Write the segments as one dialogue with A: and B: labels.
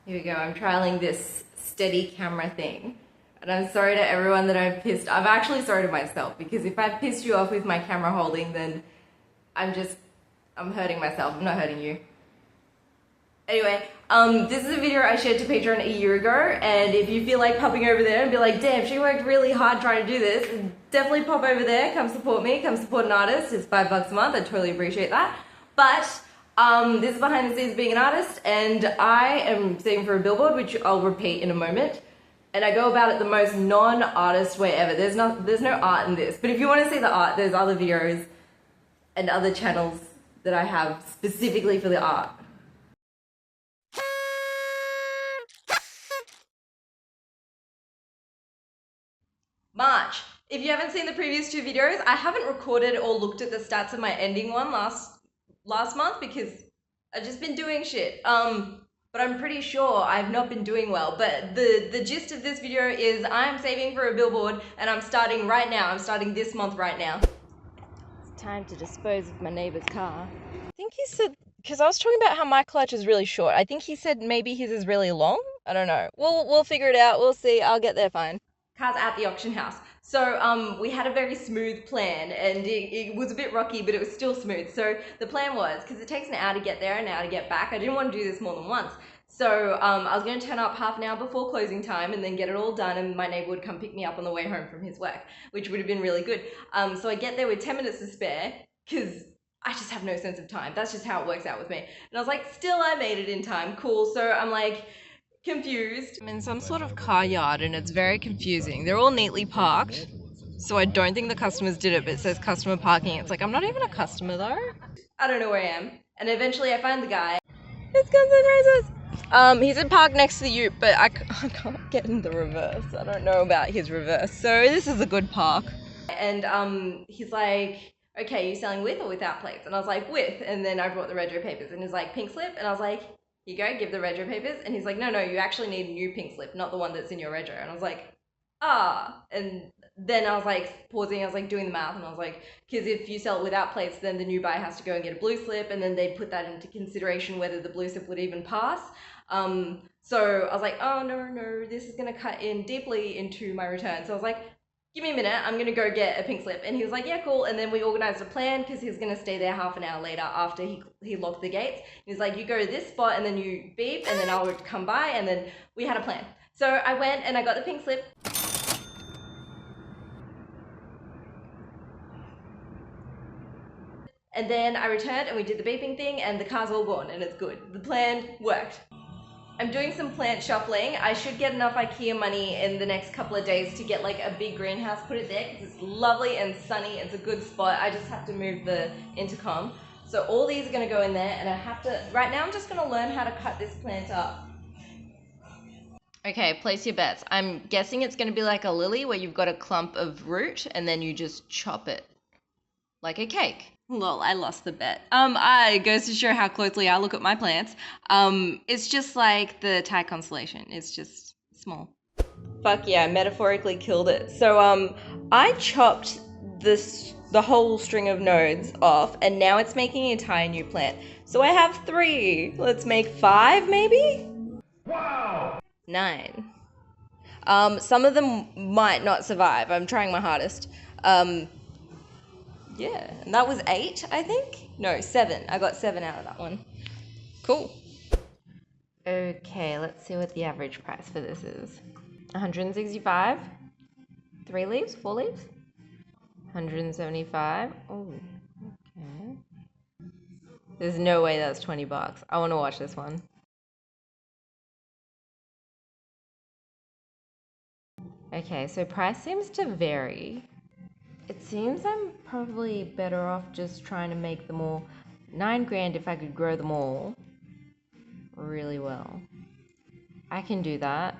A: Here we go. I'm trialing this steady camera thing. And I'm sorry to everyone that I've pissed. I'm actually sorry to myself because if I've pissed you off with my camera holding, then I'm hurting myself. I'm not hurting you. Anyway, this is a video I shared to Patreon a year ago, and if you feel like popping over there and be like, damn, she worked really hard trying to do this, definitely pop over there, come support me, come support an artist. It's $5 a month, I totally appreciate that. But this is behind the scenes being an artist, and I am saving for a billboard, which I'll repeat in a moment. And I go about it the most non-artist way ever. There's no art in this, but if you want to see the art, there's other videos and other channels that I have specifically for the art. March. If you haven't seen the previous two videos, I haven't recorded or looked at the stats of my ending one last month because I've just been doing shit. But I'm pretty sure I've not been doing well. But the gist of this video is I'm saving for a billboard and I'm starting right now. I'm starting this month right now. It's time to dispose of my neighbor's car. I think he said, because I was talking about how my clutch is really short. I think he said maybe his is really long. I don't know. We'll figure it out. We'll see. I'll get there fine. Car's at the auction house. So we had a very smooth plan and it was a bit rocky, but it was still smooth. So the plan was, because it takes an hour to get there and an hour to get back, I didn't want to do this more than once. So I was going to turn up half an hour before closing time and then get it all done, and my neighbor would come pick me up on the way home from his work, which would have been really good. So I get there with 10 minutes to spare because I just have no sense of time. That's just how it works out with me. And I was like, still I made it in time, cool. So I'm like, confused. I'm in some sort of car yard and it's very confusing. They're all neatly parked, so I don't think the customers did it, but it says customer parking. It's like, I'm not even a customer though. I don't know where I am. And eventually I find the guy. It's Guns N' Roses! He's in park next to the ute, but I can't get in the reverse. I don't know about his reverse. So this is a good park. And he's like, okay, you selling with or without plates? And I was like, with. And then I brought the rego papers and he's like, pink slip? And I was like, you go, give the rego papers. And he's like, no, you actually need a new pink slip, not the one that's in your rego. And I was like, ah. And then I was like pausing, I was like doing the math, and I was like, because if you sell it without plates, then the new buyer has to go and get a blue slip, and then they'd put that into consideration whether the blue slip would even pass. So I was like, oh no, this is gonna cut in deeply into my return. So I was like, give me a minute, I'm gonna go get a pink slip. And he was like, yeah, cool. And then we organized a plan because he was gonna stay there half an hour later after he locked the gates. He's like, you go to this spot and then you beep and then I would come by, and then we had a plan. So I went and I got the pink slip. And then I returned and we did the beeping thing and the car's all gone and it's good. The plan worked. I'm doing some plant shuffling. I should get enough IKEA money in the next couple of days to get like a big greenhouse, put it there because it's lovely and sunny. It's a good spot. I just have to move the intercom. So all these are gonna go in there, and I have to, right now I'm just gonna learn how to cut this plant up. Okay, place your bets. I'm guessing it's gonna be like a lily where you've got a clump of root and then you just chop it like a cake. Lol, I lost the bet. It goes to show how closely I look at my plants. It's just like the Thai constellation. It's just small. Fuck yeah, I metaphorically killed it. So, I chopped the whole string of nodes off, and now it's making an entire new plant. So I have 3. Let's make 5, maybe? Wow! 9. Some of them might not survive. I'm trying my hardest. Yeah, and that was 8, I think? No, 7. I got 7 out of that one. Cool. Okay, let's see what the average price for this is. 165. 3 leaves? 4 leaves? 175. Oh, okay. There's no way that's $20. I want to watch this one. Okay, so price seems to vary. It seems I'm probably better off just trying to make them all 9 grand if I could grow them all really well. I can do that.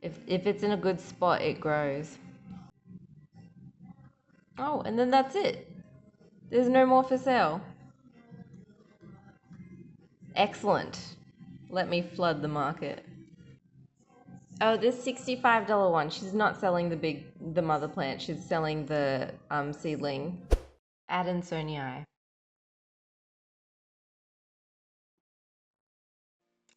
A: If it's in a good spot, it grows. Oh, and then that's it. There's no more for sale. Excellent. Let me flood the market. Oh, this $65 one. She's not selling the mother plant. She's selling the seedling. Adansonii.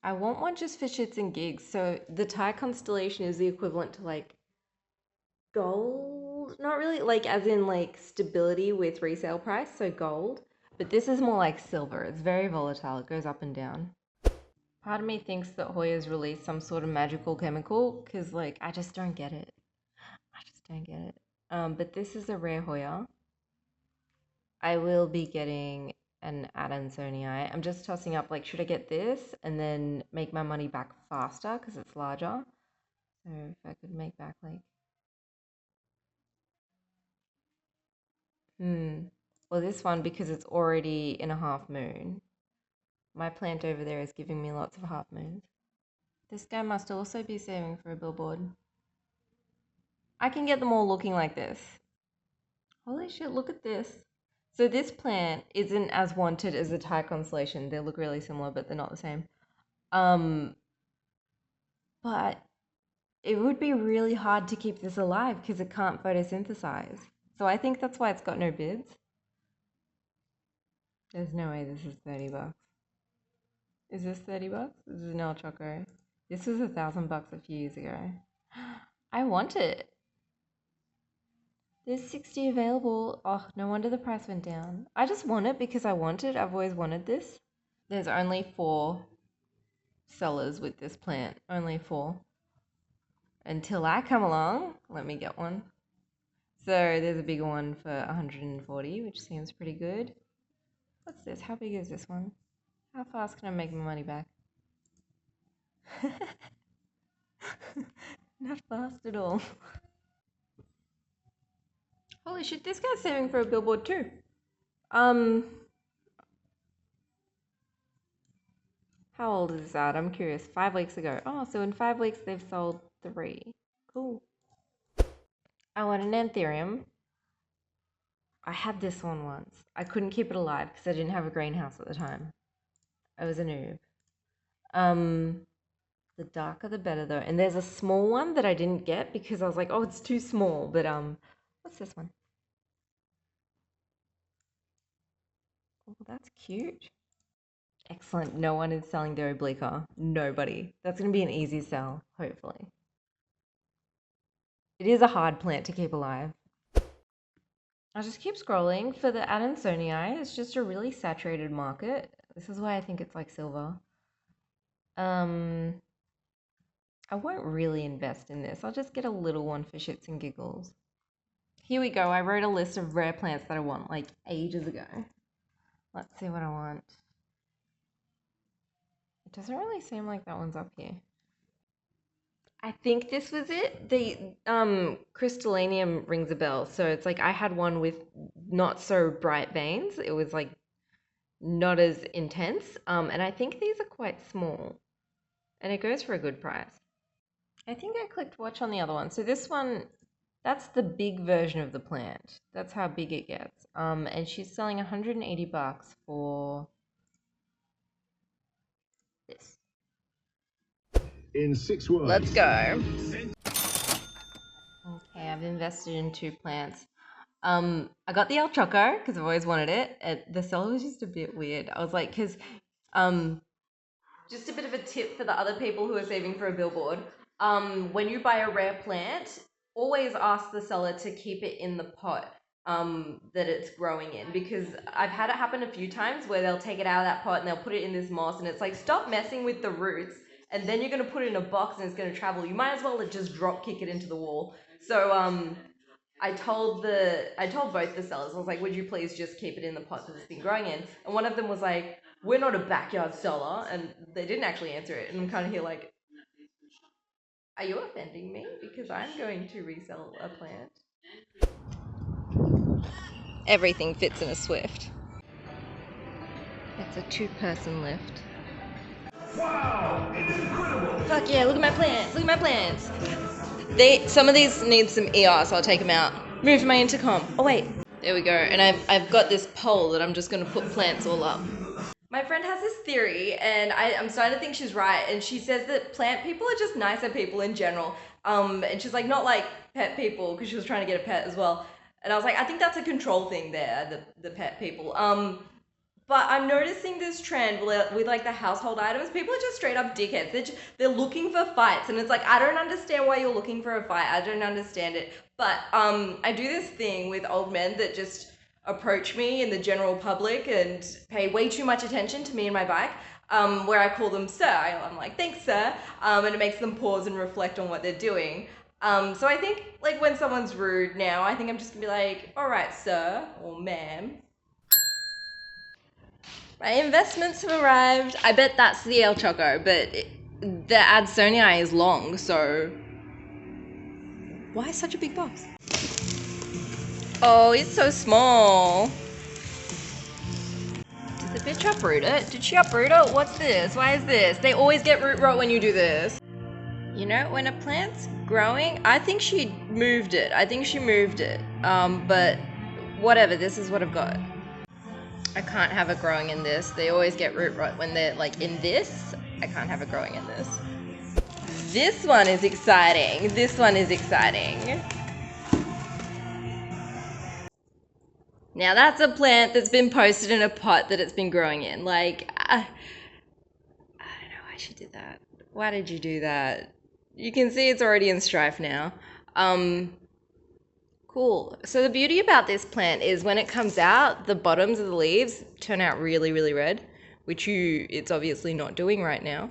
A: I want one just for shits and gigs. So the Thai constellation is the equivalent to like gold, not really like as in like stability with resale price, so gold. But this is more like silver. It's very volatile. It goes up and down. Part of me thinks that Hoya's released some sort of magical chemical because like I just don't get it. I just don't get it. But this is a rare Hoya. I will be getting an Adansonii. I'm just tossing up like should I get this and then make my money back faster because it's larger. So if I could make back like well this one because it's already in a half moon. My plant over there is giving me lots of half moons. This guy must also be saving for a billboard. I can get them all looking like this. Holy shit, look at this. So this plant isn't as wanted as the Thai constellation. They look really similar, but they're not the same. But it would be really hard to keep this alive because it can't photosynthesize. So I think that's why it's got no bids. There's no way this is 30 bucks. Is this 30 bucks? This is an El Choco. This was $1,000 a few years ago. I want it. There's 60 available. Oh, no wonder the price went down. I just want it because I want it. I've always wanted this. There's only 4 sellers with this plant. Only 4. Until I come along, let me get one. So there's a bigger one for 140, which seems pretty good. What's this? How big is this one? How fast can I make my money back? Not fast at all. Holy shit, this guy's saving for a billboard too. How old is this ad? I'm curious. 5 weeks ago. Oh, so in 5 weeks they've sold 3. Cool. I want an anthurium. I had this one once. I couldn't keep it alive because I didn't have a greenhouse at the time. I was a noob. The darker the better though. And there's a small one that I didn't get because I was like, oh, it's too small. But what's this one? Oh, that's cute. Excellent. No one is selling their obliqua. Nobody. That's going to be an easy sell, hopefully. It is a hard plant to keep alive. I'll just keep scrolling. For the Adansonii, it's just a really saturated market. This is why I think it's like silver. I won't really invest in this. I'll just get a little one for shits and giggles. Here we go. I wrote a list of rare plants that I want like ages ago. Let's see what I want. It doesn't really seem like that one's up here. I think this was it. The crystallinium rings a bell. So it's like I had one with not so bright veins. It was like not as intense. And I think these are quite small. And it goes for a good price. I think I clicked watch on the other one. So this one, that's the big version of the plant. That's how big it gets. And she's selling 180 bucks for this.
B: In 6 words.
A: Let's go. Okay, I've invested in 2 plants. I got the El Choco because I've always wanted it. The seller was just a bit weird. I was like, because just a bit of a tip for the other people who are saving for a billboard. When you buy a rare plant, always ask the seller to keep it in the pot that it's growing in, because I've had it happen a few times where they'll take it out of that pot and they'll put it in this moss and it's like, stop messing with the roots, and then you're going to put it in a box and it's going to travel. You might as well just drop kick it into the wall. So I told both the sellers, I was like, would you please just keep it in the pot that it's been growing in? And one of them was like, we're not a backyard seller, and they didn't actually answer it. And I'm kind of here like, are you offending me? Because I'm going to resell a plant. Everything fits in a Swift. It's a 2-person lift.
B: Wow, it's incredible.
A: Fuck yeah, look at my plants, look at my plants. Some of these need some ER, so I'll take them out. Move my intercom. Oh wait, there we go. And I've got this pole that I'm just gonna put plants all up. My friend has this theory, and I'm starting to think she's right, and she says that plant people are just nicer people in general. And she's like, not like pet people, because she was trying to get a pet as well. And I was like, I think that's a control thing there, the pet people. But I'm noticing this trend with like the household items. People are just straight up dickheads. They're looking for fights, and it's like I don't understand why you're looking for a fight. I don't understand it. But I do this thing with old men that just approach me in the general public and pay way too much attention to me and my bike. Where I call them sir. I'm like, thanks, sir, and it makes them pause and reflect on what they're doing. So I think like when someone's rude now, I think I'm just gonna be like, all right, sir or ma'am. My investments have arrived. I bet that's the El Choco, but the Adsonii is long, so why such a big box? Oh, it's so small. Did the bitch uproot it? Did she uproot it? What's this? Why is this? They always get root rot when you do this. You know, when a plant's growing, I think she moved it. But whatever, this is what I've got. I can't have it growing in this. They always get root rot when they're like in this. I can't have it growing in this. This one is exciting. Now that's a plant that's been posted in a pot that it's been growing in. Like, I don't know why she did that. Why did you do that? You can see it's already in strife now. Cool. So the beauty about this plant is when it comes out, the bottoms of the leaves turn out really, really red, which it's obviously not doing right now.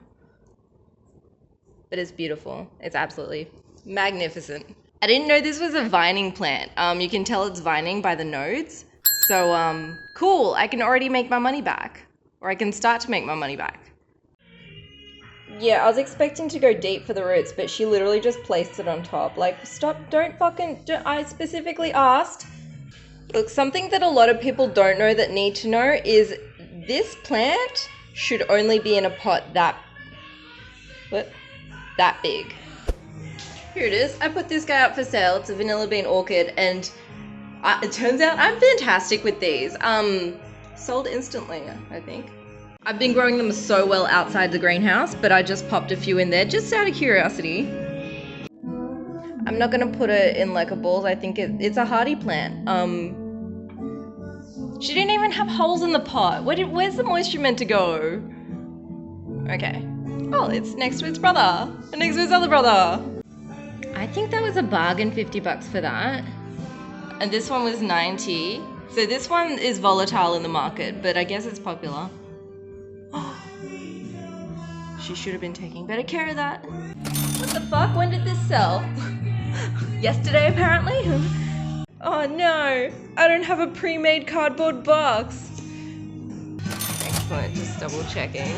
A: But it's beautiful. It's absolutely magnificent. I didn't know this was a vining plant. You can tell it's vining by the nodes. So, cool. I can already make my money back. Or I can start to make my money back. Yeah, I was expecting to go deep for the roots, but she literally just placed it on top. Like, stop, I specifically asked. Look, something that a lot of people don't know that need to know is this plant should only be in a pot that big. Here it is. I put this guy up for sale. It's a vanilla bean orchid, and it turns out I'm fantastic with these. Sold instantly, I think. I've been growing them so well outside the greenhouse, but I just popped a few in there just out of curiosity. I'm not gonna put it in like a balls. I think it's a hardy plant. She didn't even have holes in the pot. Where's the moisture meant to go? Okay. Oh, it's next to its brother. And next to its other brother. I think that was a bargain, 50 bucks for that. And this one was 90. So this one is volatile in the market, but I guess it's popular. She should have been taking better care of that. What the fuck? When did this sell? Yesterday, apparently? Oh no, I don't have a pre-made cardboard box. Excellent, just double checking.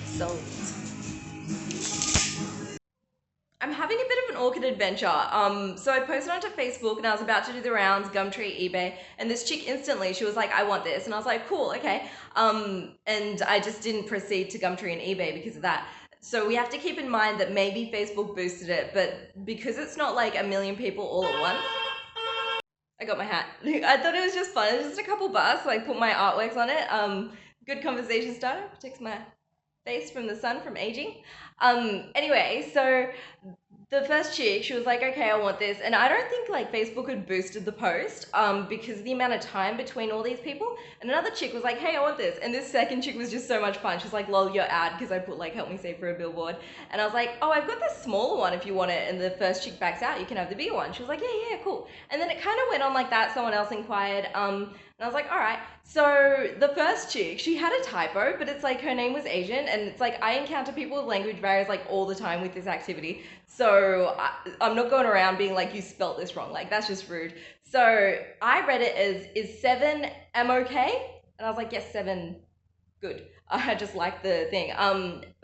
A: Sold. I'm having a bit of an orchid adventure. So I posted onto Facebook and I was about to do the rounds, Gumtree, eBay, and this chick instantly, she was like, I want this. And I was like, cool, okay. And I just didn't proceed to Gumtree and eBay because of that. So we have to keep in mind that maybe Facebook boosted it, but because it's not like a million people all at once. I got my hat. I thought it was just fun. It's just a couple bucks, like put my artworks on it. Good conversation starter, protects my face from the sun, from aging. Anyway, so the first chick, she was like, okay, I want this. And I don't think like Facebook had boosted the post because of the amount of time between all these people. And another chick was like, hey, I want this. And this second chick was just so much fun. She's like, lol, your ad, because I put like, help me save for a billboard. And I was like, oh, I've got the smaller one if you want it. And the first chick backs out, you can have the bigger one. She was like, yeah, cool. And then it kind of went on like that. Someone else inquired. And I was like, all right. So the first chick, she had a typo, but it's like her name was Asian. And it's like, I encounter people with language barriers like all the time with this activity. So I'm not going around being like, you spelt this wrong. Like, that's just rude. So I read it as, is 7 am okay? And I was like, yes, 7, good. I just like the thing.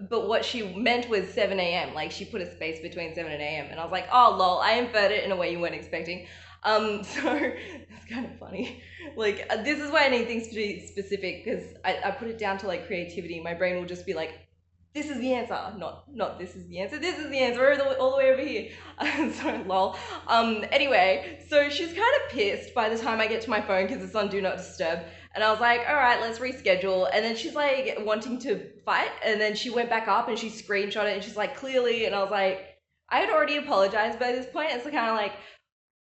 A: But what she meant was 7 a.m. Like, she put a space between 7 and a.m. And I was like, oh, lol, I inferred it in a way you weren't expecting. So it's kind of funny. Like, this is why I need things to be specific, because I put it down to like creativity. My brain will just be like, this is the answer, not this is the answer, this is the answer, all the way over here. So lol. Anyway, so she's kind of pissed by the time I get to my phone because it's on do not disturb. And I was like, all right, let's reschedule. And then she's like wanting to fight. And then she went back up and she screenshot it and she's like, clearly. And I was like, I had already apologized by this point. It's kind of like,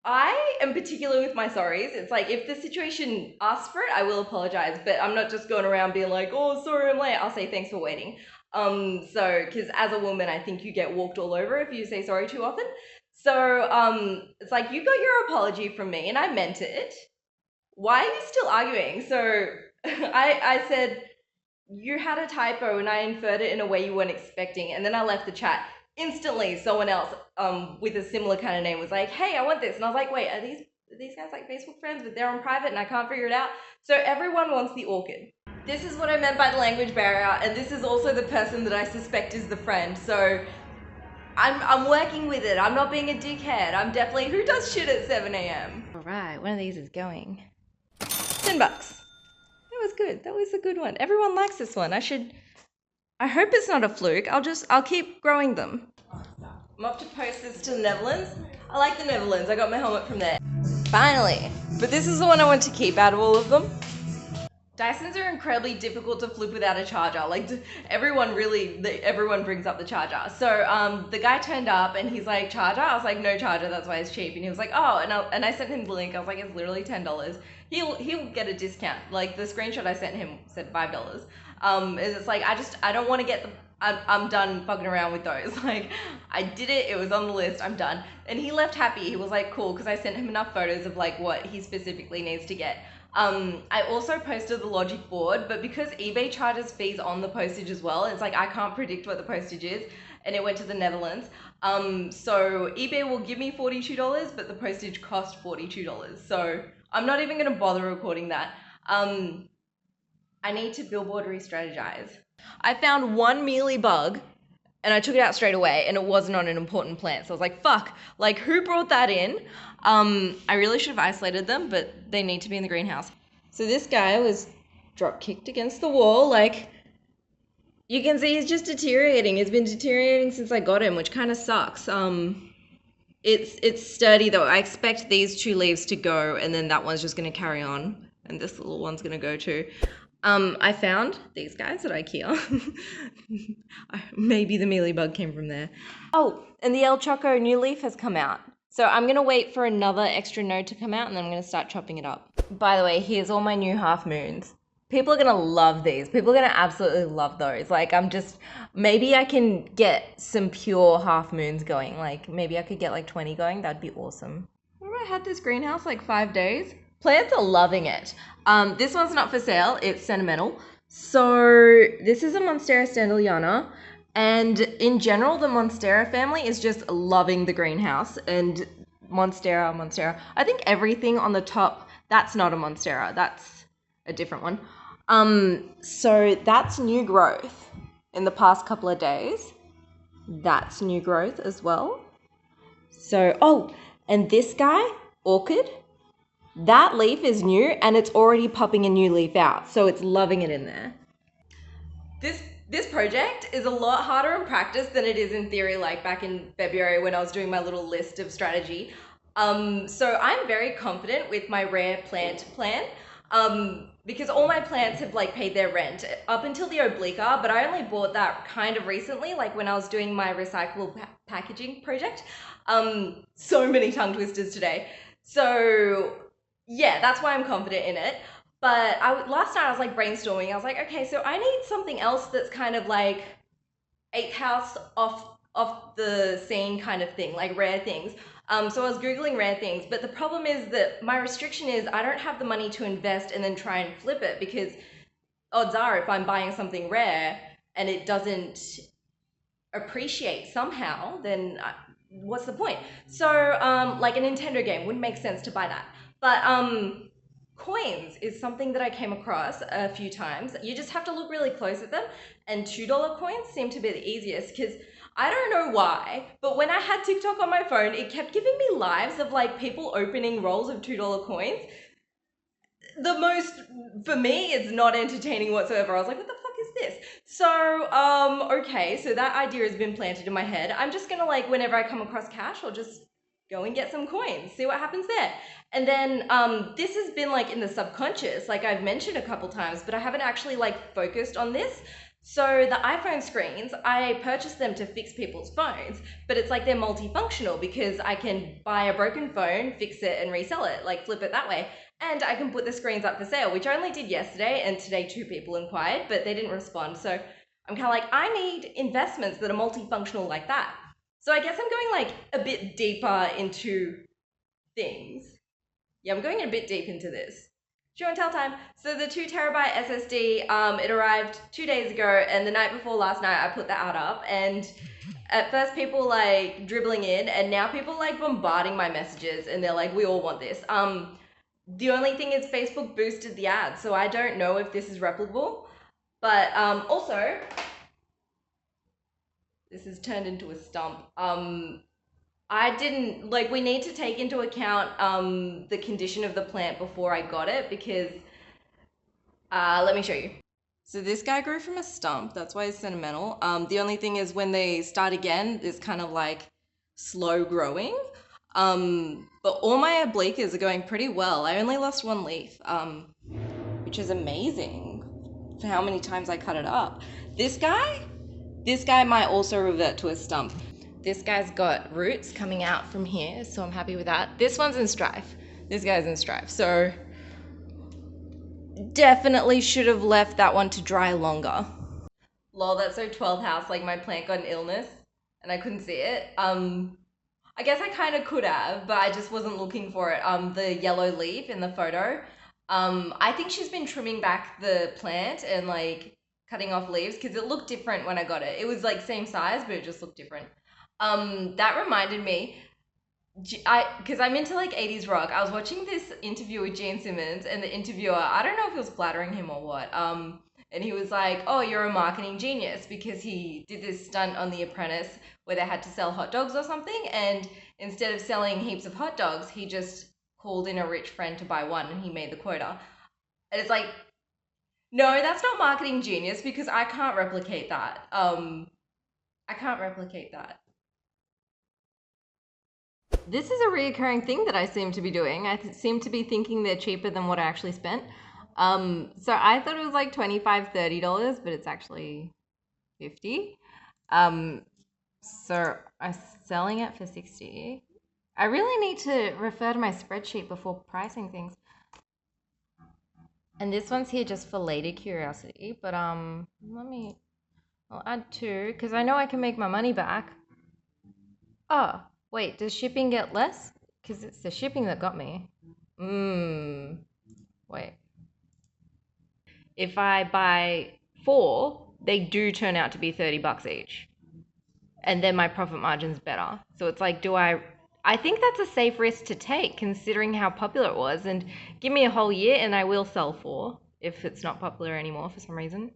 A: I am particular with my sorries. It's like if the situation asks for it, I will apologize, but I'm not just going around being like, "Oh, sorry, I'm late." I'll say thanks for waiting. So because as a woman, I think you get walked all over if you say sorry too often. So it's like you got your apology from me, and I meant it. Why are you still arguing? So I said you had a typo and I inferred it in a way you weren't expecting, and then I left the chat. Instantly, someone else with a similar kind of name was like, "Hey, I want this," and I was like, "Wait, are these guys like Facebook friends, but they're on private and I can't figure it out?" So everyone wants the orchid. This is what I meant by the language barrier, and this is also the person that I suspect is the friend. So I'm working with it. I'm not being a dickhead. I'm definitely who does shit at 7 a.m. All right, one of these is going. $10. That was good. That was a good one. Everyone likes this one. I hope it's not a fluke. I'll keep growing them. I'm off to post this to the Netherlands. I like the Netherlands. I got my helmet from there. Finally. But this is the one I want to keep out of all of them. Dysons are incredibly difficult to flip without a charger. Like everyone brings up the charger. So the guy turned up and he's like, "Charger?" I was like, "No charger, that's why it's cheap." And he was like, "Oh," and I sent him the link. I was like, "It's literally $10. He'll get a discount." Like the screenshot I sent him said $5. It's like I don't want to get the I'm done fucking around with those. Like, I did it. It was on the list. I'm done. And he left happy. He was like, cool, because I sent him enough photos of like what he specifically needs to get. I also posted the logic board, but because eBay charges fees on the postage as well, it's like I can't predict what the postage is, and it went to the Netherlands. So eBay will give me $42, but the postage cost $42. So I'm not even going to bother recording that. I need to billboard re-strategize. I found one mealy bug and I took it out straight away and it wasn't on an important plant. So I was like, fuck, like who brought that in? I really should have isolated them, but they need to be in the greenhouse. So this guy was drop kicked against the wall. Like you can see he's just deteriorating. He's been deteriorating since I got him, which kind of sucks. It's sturdy though. I expect these two leaves to go and then that one's just going to carry on and this little one's going to go too. I found these guys at IKEA. Maybe the mealybug came from there. Oh, and the El Choco new leaf has come out. So I'm going to wait for another extra node to come out and then I'm going to start chopping it up. By the way, here's all my new half moons. People are going to love these. People are going to absolutely love those. Like maybe I can get some pure half moons going. Like maybe I could get like 20 going. That'd be awesome. Remember I had this greenhouse like 5 days? Plants are loving it. This one's not for sale. It's sentimental. So this is a Monstera standardliana. And in general, the Monstera family is just loving the greenhouse. And Monstera. I think everything on the top, that's not a Monstera. That's a different one. So that's new growth in the past couple of days. That's new growth as well. So, and this guy, orchid, that leaf is new and it's already popping a new leaf out. So it's loving it in there. This project is a lot harder in practice than it is in theory, like back in February when I was doing my little list of strategy. So I'm very confident with my rare plant plan. Because all my plants have like paid their rent up until the obliqua, but I only bought that kind of recently, like when I was doing my recyclable packaging project. So many tongue twisters today. So yeah, that's why I'm confident in it. But last night I was like brainstorming. I was like, okay, so I need something else that's kind of like 8th house off the scene kind of thing, like rare things. So I was Googling rare things, but the problem is that my restriction is I don't have the money to invest and then try and flip it, because odds are if I'm buying something rare and it doesn't appreciate somehow, then what's the point? So like a Nintendo game wouldn't make sense to buy that. But coins is something that I came across a few times. You just have to look really close at them, and $2 coins seem to be the easiest, because I don't know why, but when I had TikTok on my phone, it kept giving me lives of like people opening rolls of $2 coins. The most, for me, it's not entertaining whatsoever. I was like, what the fuck is this? So, okay, so that idea has been planted in my head. I'm just gonna like, whenever I come across cash, I'll just go and get some coins, see what happens there. And then this has been like in the subconscious, like I've mentioned a couple times, but I haven't actually like focused on this. So the iPhone screens, I purchased them to fix people's phones, but it's like they're multifunctional because I can buy a broken phone, fix it, and resell it, like flip it that way. And I can put the screens up for sale, which I only did yesterday, and today 2 people inquired, but they didn't respond. So I'm kind of like, I need investments that are multifunctional like that. So I guess I'm going like a bit deeper into things. Yeah, I'm going a bit deep into this. Show and tell time. So the 2 terabyte SSD, it arrived 2 days ago, and the night before last night I put the ad up, and at first people like dribbling in, and now people like bombarding my messages, and they're like, we all want this. The only thing is Facebook boosted the ad, so I don't know if this is replicable. But also, this has turned into a stump. I didn't like. We need to take into account the condition of the plant before I got it because let me show you. So this guy grew from a stump. That's why it's sentimental. The only thing is when they start again, it's kind of like slow growing. But all my obliques are going pretty well. I only lost 1 leaf, which is amazing for how many times I cut it up. This guy might also revert to a stump. This guy's got roots coming out from here, so I'm happy with that. This one's in strife. This guy's in strife, so definitely should have left that one to dry longer. Lol, that's so 12th house, like my plant got an illness and I couldn't see it. I guess I kind of could have, but I just wasn't looking for it. The yellow leaf in the photo. I think she's been trimming back the plant and like cutting off leaves because it looked different when I got it. It was like same size, but it just looked different. That reminded me, because I'm into like 80s rock. I was watching this interview with Gene Simmons, and the interviewer, I don't know if he was flattering him or what, and he was like, oh, you're a marketing genius, because he did this stunt on The Apprentice where they had to sell hot dogs or something, and instead of selling heaps of hot dogs, he just called in a rich friend to buy one, and he made the quota. And it's like, no, that's not marketing genius, because I can't replicate that. I can't replicate that. This is a reoccurring thing that I seem to be doing. I seem to be thinking they're cheaper than what I actually spent. So I thought it was like $25, $30, but it's actually 50. So I'm selling it for 60. I really need to refer to my spreadsheet before pricing things. And this one's here just for later curiosity, but I'll add 2 because I know I can make my money back. Oh, wait, does shipping get less? Because it's the shipping that got me. Wait. If I buy 4, they do turn out to be $30 each. And then my profit margin's better. So it's like, I think that's a safe risk to take considering how popular it was. And give me a whole year and I will sell 4 if it's not popular anymore for some reason.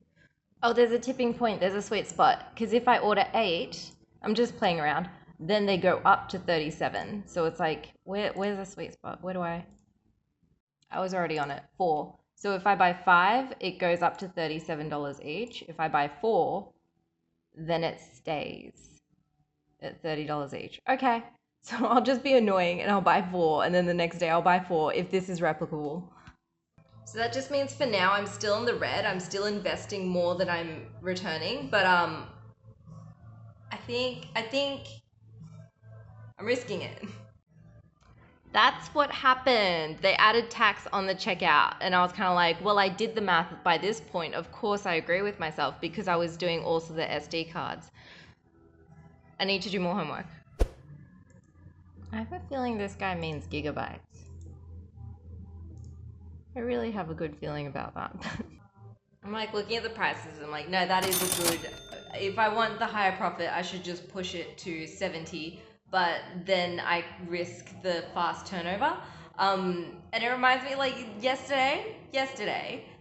A: Oh, there's a tipping point. There's a sweet spot. Because if I order 8, I'm just playing around, then they go up to 37. So it's like, where's the sweet spot? I was already on it. 4. So if I buy 5, it goes up to $37 each. If I buy 4, then it stays at $30 each. Okay. So I'll just be annoying and I'll buy 4, and then the next day I'll buy 4 if this is replicable. So that just means for now I'm still in the red. I'm still investing more than I'm returning, but I think I'm risking it. That's what happened. They added tax on the checkout, and I was kind of like, well, I did the math by this point. Of course I agree with myself because I was doing also the SD cards. I need to do more homework. I have a feeling this guy means gigabytes. I really have a good feeling about that. I'm like looking at the prices. I'm like, no, that is a good. If I want the higher profit, I should just push it to 70. But then I risk the fast turnover. And it reminds me, like yesterday,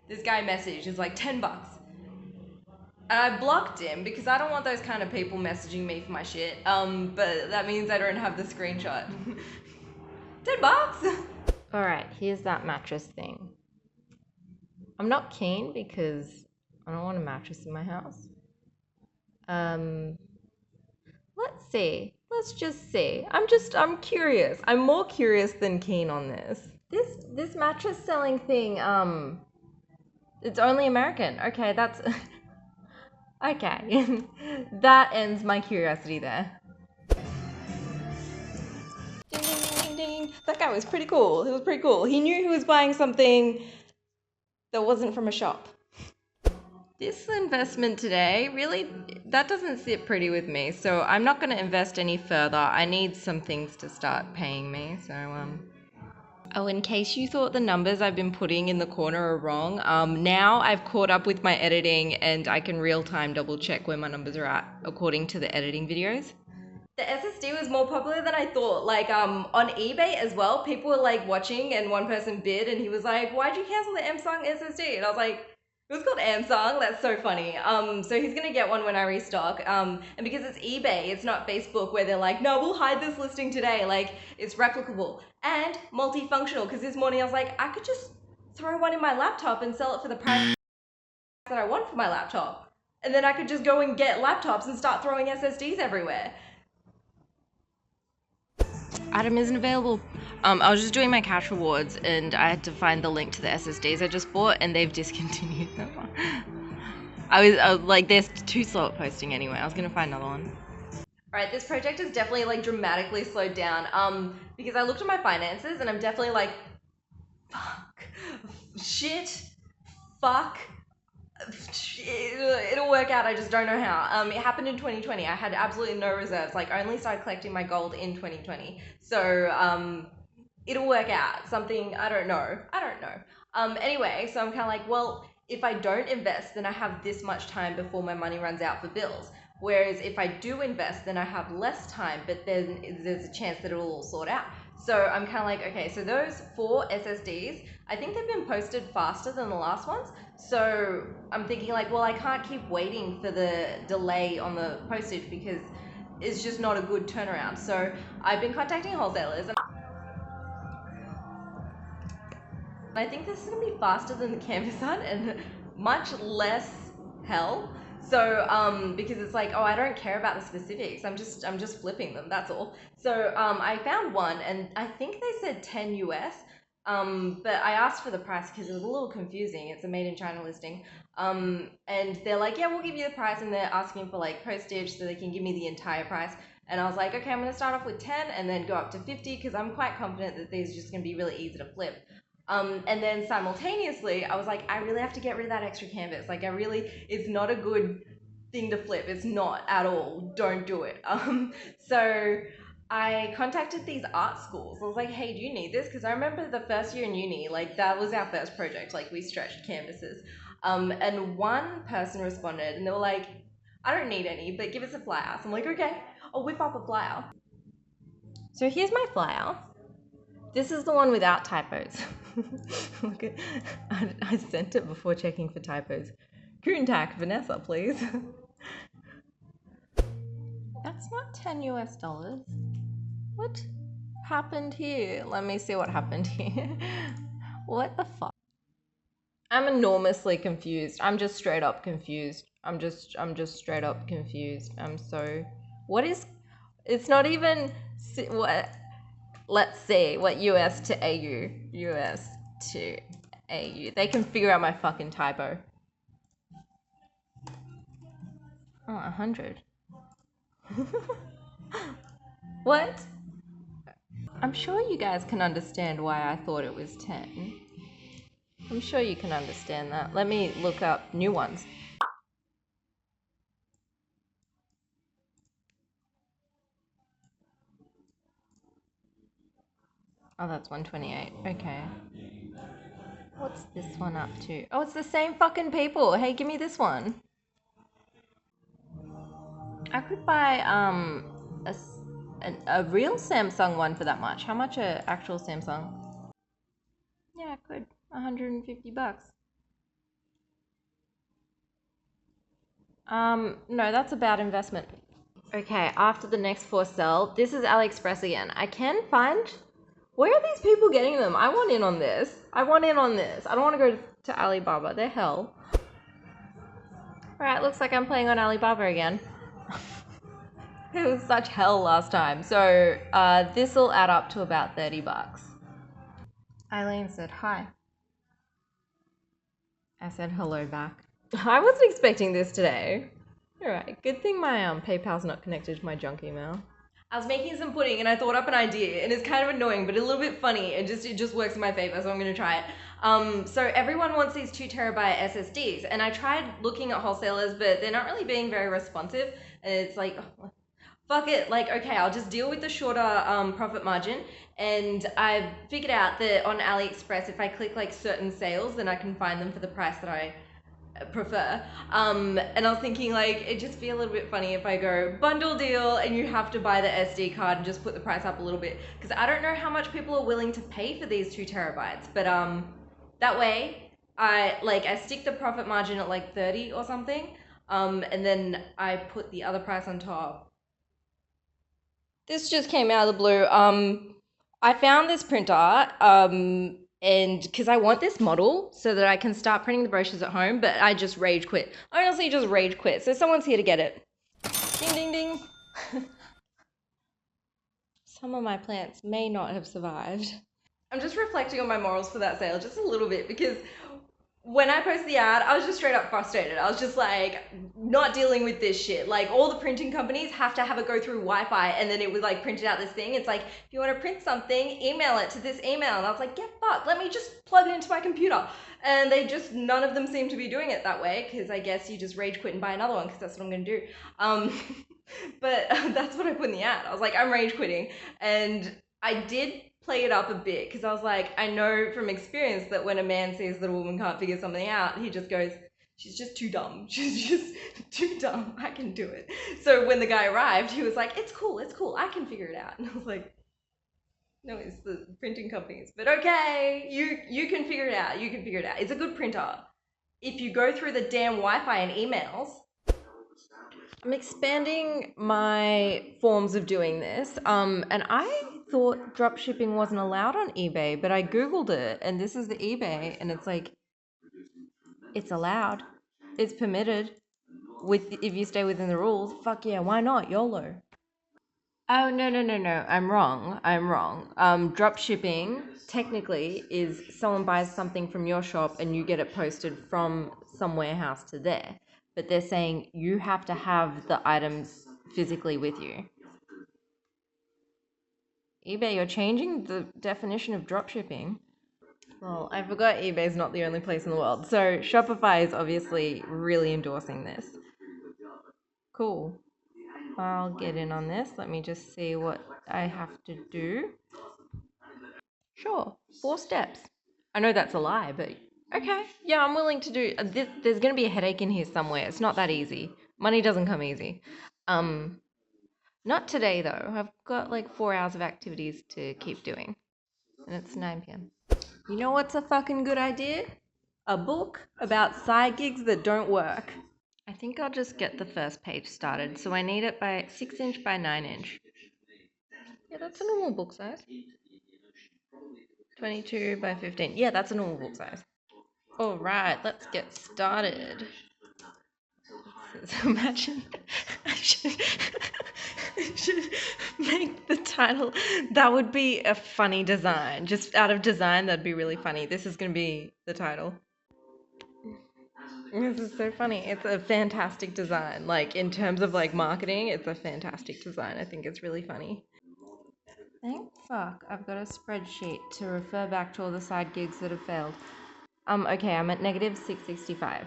A: this guy messaged, it's like $10. And I blocked him because I don't want those kind of people messaging me for my shit. But that means I don't have the screenshot. $10. All right, here's that mattress thing. I'm not keen because I don't want a mattress in my house. Let's see. Let's just see. I'm curious. I'm more curious than keen on this. This mattress selling thing, it's only American. Okay, that's Okay, that ends my curiosity there. Ding, ding, ding, ding, ding. That guy was pretty cool. He was pretty cool. He knew he was buying something that wasn't from a shop. This investment today, really, that doesn't sit pretty with me. So I'm not going to invest any further. I need some things to start paying me. So, Oh, in case you thought the numbers I've been putting in the corner are wrong, now I've caught up with my editing and I can real time double check where my numbers are at according to the editing videos. The SSD was more popular than I thought. Like on eBay as well, people were like watching and one person bid and he was like, "Why'd you cancel the Samsung SSD?" And I was like, it was called Samsung. That's so funny. So he's gonna get one when I restock. And because it's eBay, it's not Facebook where they're like, "No, we'll hide this listing today." Like it's replicable and multifunctional. Because this morning I was like, I could just throw one in my laptop and sell it for the price that I want for my laptop, and then I could just go and get laptops and start throwing SSDs everywhere. Item isn't available. I was just doing my cash rewards and I had to find the link to the SSDs I just bought and they've discontinued them. I was like, there's too slow at posting anyway. I was gonna find another one. Alright, this project is definitely like dramatically slowed down because I looked at my finances and I'm definitely like, fuck, shit, fuck, it'll work out. I just don't know how. It happened in 2020. I had absolutely no reserves. Like, I only started collecting my gold in 2020. So it'll work out. Something, I don't know. Anyway, so I'm kind of like, well, if I don't invest, then I have this much time before my money runs out for bills. Whereas if I do invest, then I have less time, but then there's a chance that it'll all sort out. So I'm kind of like, okay, so those 4 SSDs, I think they've been posted faster than the last ones. So I'm thinking like, well, I can't keep waiting for the delay on the postage because it's just not a good turnaround. So I've been contacting wholesalers and I think this is gonna be faster than the canvas art and much less hell. So because it's like, oh, I don't care about the specifics. I'm just flipping them. That's all. So I found one, and I think they said 10 US. But I asked for the price because it was a little confusing. It's a made in China listing. And they're like, yeah, we'll give you the price, and they're asking for like postage so they can give me the entire price. And I was like, okay, I'm gonna start off with 10 and then go up to 50 because I'm quite confident that these are just gonna be really easy to flip. And then simultaneously, I was like, I really have to get rid of that extra canvas. Like, it's not a good thing to flip. It's not at all. Don't do it. So I contacted these art schools. I was like, hey, do you need this? Because I remember the first year in uni, like, that was our first project. Like, we stretched canvases. And one person responded, and they were like, I don't need any, but give us a flyer. So I'm like, okay, I'll whip up a flyer. So here's my flyer. This is the one without typos. Look at, I sent it before checking for typos. Coontac, Vanessa, please. That's not 10 US dollars. What happened here? Let me see what happened here. What the fuck? I'm enormously confused. I'm just straight up confused. I'm just straight up confused. I'm so, what is, it's not even, what? Let's see what US to AU. US to AU. They can figure out my fucking typo. Oh, 100. What? I'm sure you guys can understand why I thought it was 10. I'm sure you can understand that. Let me look up new ones. Oh, that's 128. Okay. What's this one up to? Oh, it's the same fucking people. Hey, give me this one. I could buy a real Samsung one for that much. How much a actual Samsung? Yeah, I could. 150 bucks. No, that's a bad investment. Okay, after the next 4 sell, this is AliExpress again. I can find, where are these people getting them? I want in on this. I want in on this. I don't want to go to Alibaba. They're hell. Alright, looks like I'm playing on Alibaba again. It was such hell last time. So this will add up to about 30 bucks. Eileen said hi. I said hello back. I wasn't expecting this today. Alright, good thing my PayPal's not connected to my junk email. I was making some pudding and I thought up an idea, and it's kind of annoying but a little bit funny, and it just works in my favor, so I'm gonna try it. So everyone wants these 2 terabyte SSDs, and I tried looking at wholesalers, but they're not really being very responsive, and it's like, oh, fuck it, like, okay, I'll just deal with the shorter profit margin. And I figured out that on AliExpress, if I click like certain sales, then I can find them for the price that I prefer. And I was thinking, like, it'd just be a little bit funny if I go bundle deal and you have to buy the SD card and just put the price up a little bit, because I don't know how much people are willing to pay for these 2 terabytes. But that way I stick the profit margin at like 30 or something, and then I put the other price on top. This just came out of the blue. I found this printer, and because I want this model so that I can start printing the brochures at home, but I just rage quit. I honestly just rage quit. So someone's here to get it. Ding, ding, ding. Some of my plants may not have survived. I'm just reflecting on my morals for that sale just a little bit, because when I posted the ad, I was just straight up frustrated. I was just like, not dealing with this shit. Like, all the printing companies have to have it go through Wi-Fi, and then it would like print out this thing. It's like, if you want to print something, email it to this email. And I was like, get fucked. Let me just plug it into my computer. And none of them seem to be doing it that way, because I guess you just rage quit and buy another one, because that's what I'm going to do. But that's what I put in the ad. I was like, I'm rage quitting. And I did play it up a bit, because I was like, I know from experience that when a man sees that a woman can't figure something out, he just goes, she's just too dumb. She's just too dumb. I can do it. So when the guy arrived, he was like, it's cool. I can figure it out. And I was like, no, it's the printing companies. But okay, you can figure it out. You can figure it out. It's a good printer. If you go through the damn Wi-Fi and emails. I'm expanding my forms of doing this, and I thought drop shipping wasn't allowed on eBay, but I googled it, and this is the eBay, and it's like, it's allowed, it's permitted, if you stay within the rules. Fuck yeah, why not? YOLO. Oh, no, I'm wrong. Drop shipping technically is someone buys something from your shop and you get it posted from some warehouse to there. But they're saying you have to have the items physically with you. eBay, you're changing the definition of drop shipping. Well, I forgot eBay's not the only place in the world. So Shopify is obviously really endorsing this. Cool. I'll get in on this. Let me just see what I have to do. Sure, 4 steps. I know that's a lie, but okay. Yeah, I'm willing to do this. There's going to be a headache in here somewhere. It's not that easy. Money doesn't come easy. Not today though. I've got like 4 hours of activities to keep doing. And it's 9 p.m. You know what's a fucking good idea? A book about side gigs that don't work. I think I'll just get the first page started. So I need it by 6" by 9". Yeah, that's a normal book size. 22 by 15. Yeah, that's a normal book size. All right, let's get started. Imagine I should make the title. That would be a funny design. Just out of design, that'd be really funny. This is going to be the title. This is so funny. It's a fantastic design. Like, in terms of like marketing, it's a fantastic design. I think it's really funny. Thank fuck, I've got a spreadsheet to refer back to all the side gigs that have failed. Okay, I'm at negative 665.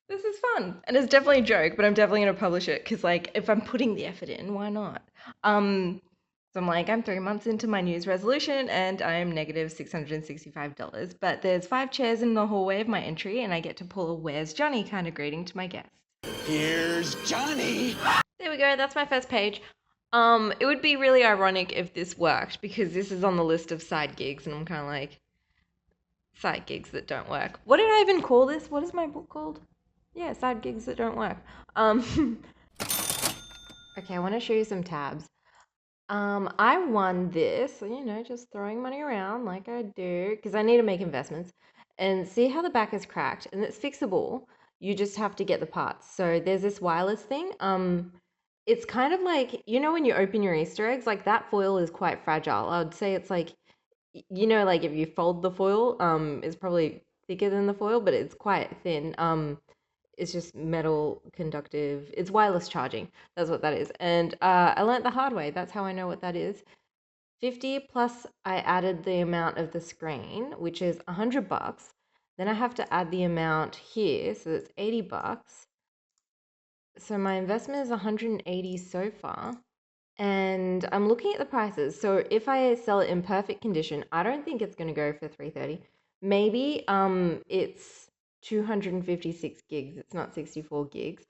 A: This is fun, and it's definitely a joke, but I'm definitely gonna publish it, because like, if I'm putting the effort in, why not? So I'm like, I'm 3 months into my news resolution, and I'm negative $665, but there's 5 chairs in the hallway of my entry, and I get to pull a "Where's Johnny" kind of greeting to my guests.
B: Here's Johnny.
A: There we go, that's my first page. It would be really ironic if this worked, because this is on the list of side gigs, and I'm kind of like, side gigs that don't work. What did I even call this? What is my book called? Yeah, side gigs that don't work. Okay, I want to show you some tabs. I won this, just throwing money around like I do, because I need to make investments. And see how the back is cracked, and it's fixable. You just have to get the parts. So there's this wireless thing. It's kind of like, when you open your Easter eggs, like that foil is quite fragile. I would say it's like, like if you fold the foil, it's probably thicker than the foil, but it's quite thin. It's just metal conductive. It's wireless charging. That's what that is. And I learnt the hard way. That's how I know what that is. 50 plus I added the amount of the screen, which is $100. Then I have to add the amount here, so it's $80. So my investment is 180 so far. And I'm looking at the prices. So if I sell it in perfect condition, I don't think it's going to go for 330. Maybe it's 256 gigs. It's not 64 gigs.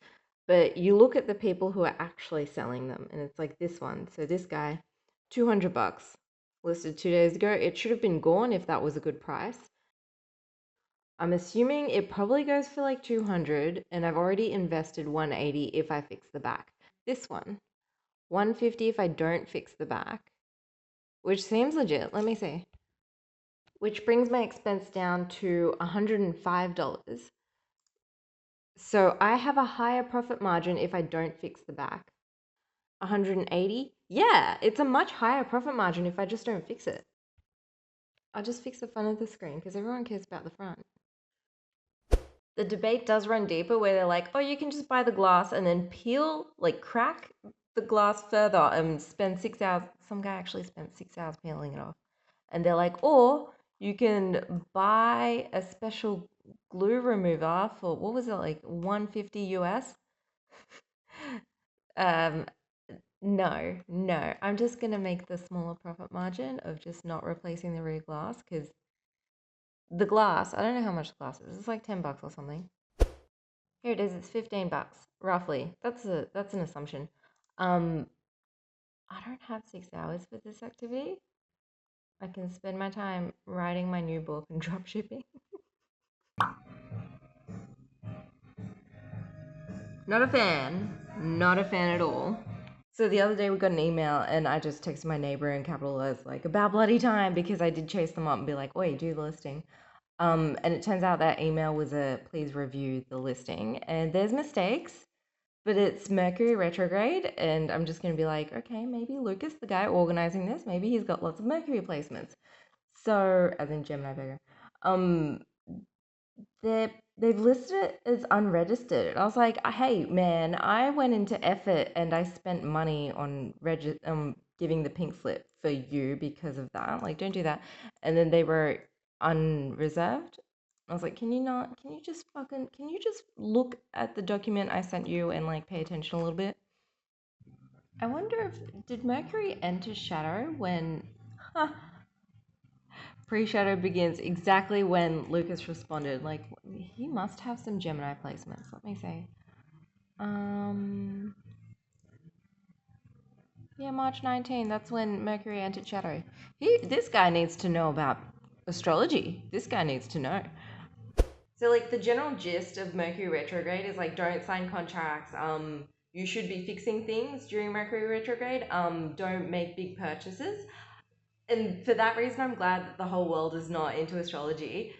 A: But you look at the people who are actually selling them, and it's like this one. So this guy, $200, listed 2 days ago. It should have been gone if that was a good price. I'm assuming it probably goes for like 200, and I've already invested 180 if I fix the back. This one, 150 if I don't fix the back, which seems legit. Let me see. Which brings my expense down to $105. So I have a higher profit margin if I don't fix the back. 180? Yeah, it's a much higher profit margin if I just don't fix it. I'll just fix the front of the screen because everyone cares about the front. The debate does run deeper where they're like, oh, you can just buy the glass and then peel, like crack the glass further and spend 6 hours. Some guy actually spent 6 hours peeling it off. And they're like, or you can buy a special glue remover for, what was it, like 150 US? um, no. I'm just going to make the smaller profit margin of just not replacing the rear glass because the glass, I don't know how much the glass is. It's like $10 or something. Here it is. It's $15, roughly. That's an assumption. Um, I don't have 6 hours for this activity. I can spend my time writing my new book and drop shipping. Not a fan. Not a fan at all. So the other day we got an email and I just texted my neighbor in capital letters like about bloody time because I did chase them up and be like, oi, do the listing. And it turns out that email was a please review the listing and there's mistakes, but it's Mercury retrograde and I'm just going to be like, okay, maybe Lucas, the guy organizing this, maybe he's got lots of Mercury placements. So, as in Gemini Vega. Um, they've listed it as unregistered. And I was like, hey man, I went into effort and I spent money on giving the pink slip for you because of that. Like, don't do that. And then they were unreserved. I was like, can you just look at the document I sent you and like pay attention a little bit? I wonder if did Mercury enter shadow when pre-shadow begins exactly when Lucas responded. Like, he must have some Gemini placements. Let me see. Yeah, March 19. That's when Mercury entered shadow. This guy needs to know about astrology. This guy needs to know. So, like, the general gist of Mercury retrograde is like, don't sign contracts. You should be fixing things during Mercury retrograde. Don't make big purchases. And for that reason, I'm glad that the whole world is not into astrology,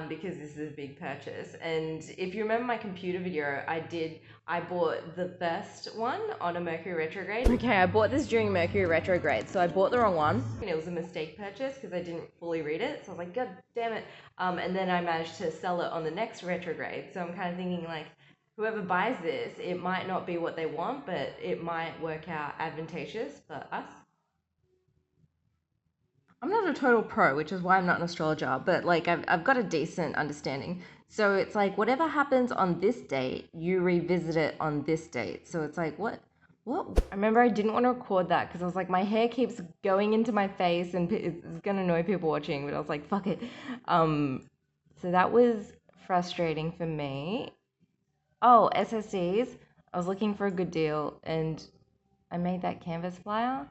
A: because this is a big purchase. And if you remember my computer video, I bought the first one on a Mercury retrograde. Okay, I bought this during Mercury retrograde, so I bought the wrong one. And it was a mistake purchase because I didn't fully read it. So I was like, God damn it. And then I managed to sell it on the next retrograde. So I'm kind of thinking like, whoever buys this, it might not be what they want, but it might work out advantageous for us. I'm not a total pro, which is why I'm not an astrologer, but like I've got a decent understanding. So it's like whatever happens on this date, you revisit it on this date. So it's like what? I remember I didn't want to record that because I was like my hair keeps going into my face and it's gonna annoy people watching. But I was like fuck it. So that was frustrating for me. Oh, SSCs. I was looking for a good deal and I made that canvas flyer.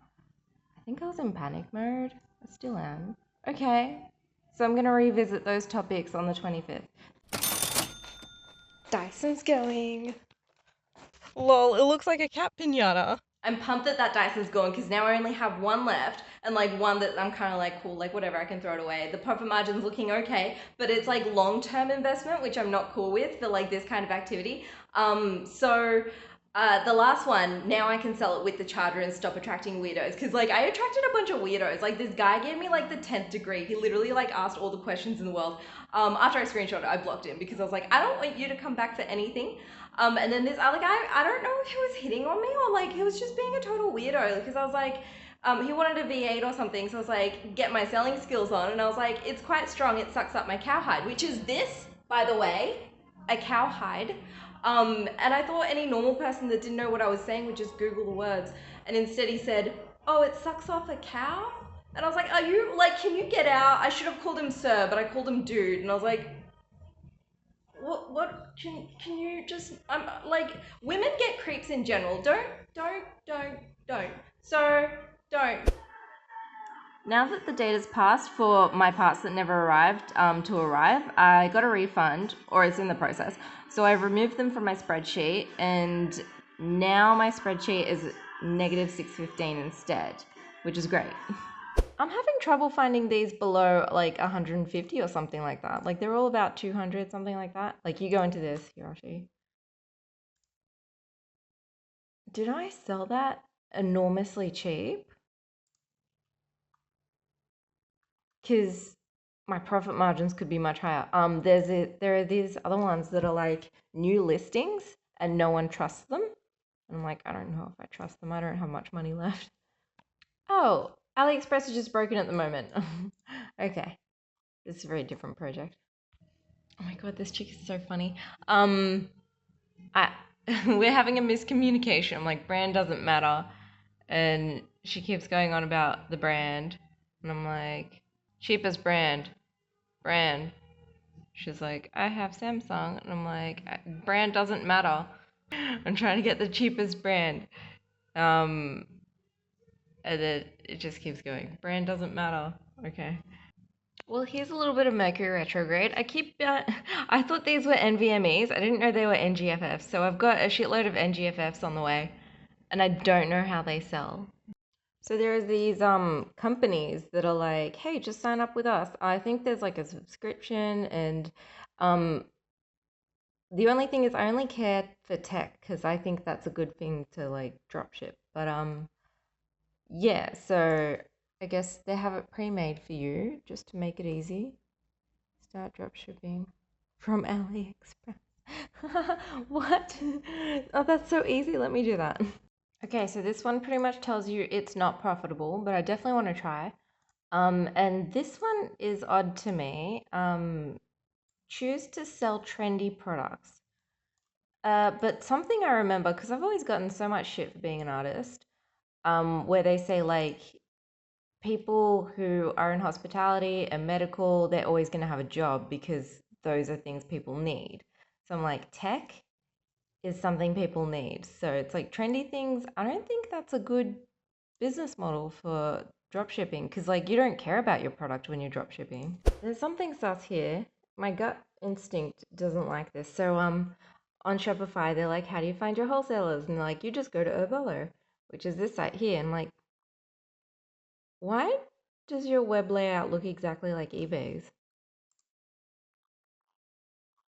A: I think I was in panic mode. I still am. Okay. So I'm going to revisit those topics on the 25th. Dyson's going. Lol, it looks like a cat pinata. I'm pumped that Dyson's gone because now I only have one left and like one that I'm kind of like cool, like whatever, I can throw it away. The profit margin's looking okay, but it's like long-term investment, which I'm not cool with for like this kind of activity. So The last one, now I can sell it with the charger and stop attracting weirdos. Because, like, I attracted a bunch of weirdos. Like, this guy gave me, like, the 10th degree. He literally, like, asked all the questions in the world. After I screenshot it, I blocked him because I was like, I don't want you to come back for anything. And then this other guy, I don't know if he was hitting on me or, like, he was just being a total weirdo. Because I was like, he wanted a V8 or something. So I was like, get my selling skills on. And I was like, it's quite strong. It sucks up my cowhide, which is this, by the way, a cowhide. And I thought any normal person that didn't know what I was saying would just Google the words. And instead he said, oh, it sucks off a cow? And I was like, are you, like, can you get out? I should have called him sir, but I called him dude. And I was like, can you just, I'm like, women get creeps in general. Don't. So, don't. Now that the date has passed for my parts that never arrived to arrive, I got a refund, or it's in the process. So I've removed them from my spreadsheet, and now my spreadsheet is negative 615 instead, which is great. I'm having trouble finding these below like 150 or something like that. Like they're all about 200, something like that. Like you go into this, here I'll show you. Did I sell that enormously cheap? Because my profit margins could be much higher. There are these other ones that are like new listings and no one trusts them. And I'm like, I don't know if I trust them. I don't have much money left. Oh, AliExpress is just broken at the moment. Okay, this is a very different project. Oh my god, this chick is so funny. I we're having a miscommunication. I'm like, brand doesn't matter, and she keeps going on about the brand, and I'm like, cheapest brand. She's like, I have Samsung, and I'm like, brand doesn't matter. I'm trying to get the cheapest brand. And then it just keeps going. Brand doesn't matter. Okay. Well, here's a little bit of Mercury retrograde. I thought these were NVMEs. I didn't know they were NGFFs. So I've got a shitload of NGFFs on the way, and I don't know how they sell. So there's these companies that are like, hey, just sign up with us. I think there's like a subscription, and um the only thing is I only care for tech because I think that's a good thing to like drop ship. But yeah, so I guess they have it pre-made for you just to make it easy. Start drop shipping from AliExpress. What? Oh, that's so easy. Let me do that. Okay, so this one pretty much tells you it's not profitable, but I definitely want to try. And this one is odd to me. Choose to sell trendy products. But something I remember, because I've always gotten so much shit for being an artist, where they say like people who are in hospitality and medical, they're always going to have a job because those are things people need. So I'm like, tech is something people need. So it's like trendy things. I don't think that's a good business model for drop shipping because like you don't care about your product when you're drop shipping. There's something sus here. My gut instinct doesn't like this. So on Shopify, they're like, how do you find your wholesalers? And they're like, you just go to Herbolo, which is this site here. And like, why does your web layout look exactly like eBay's?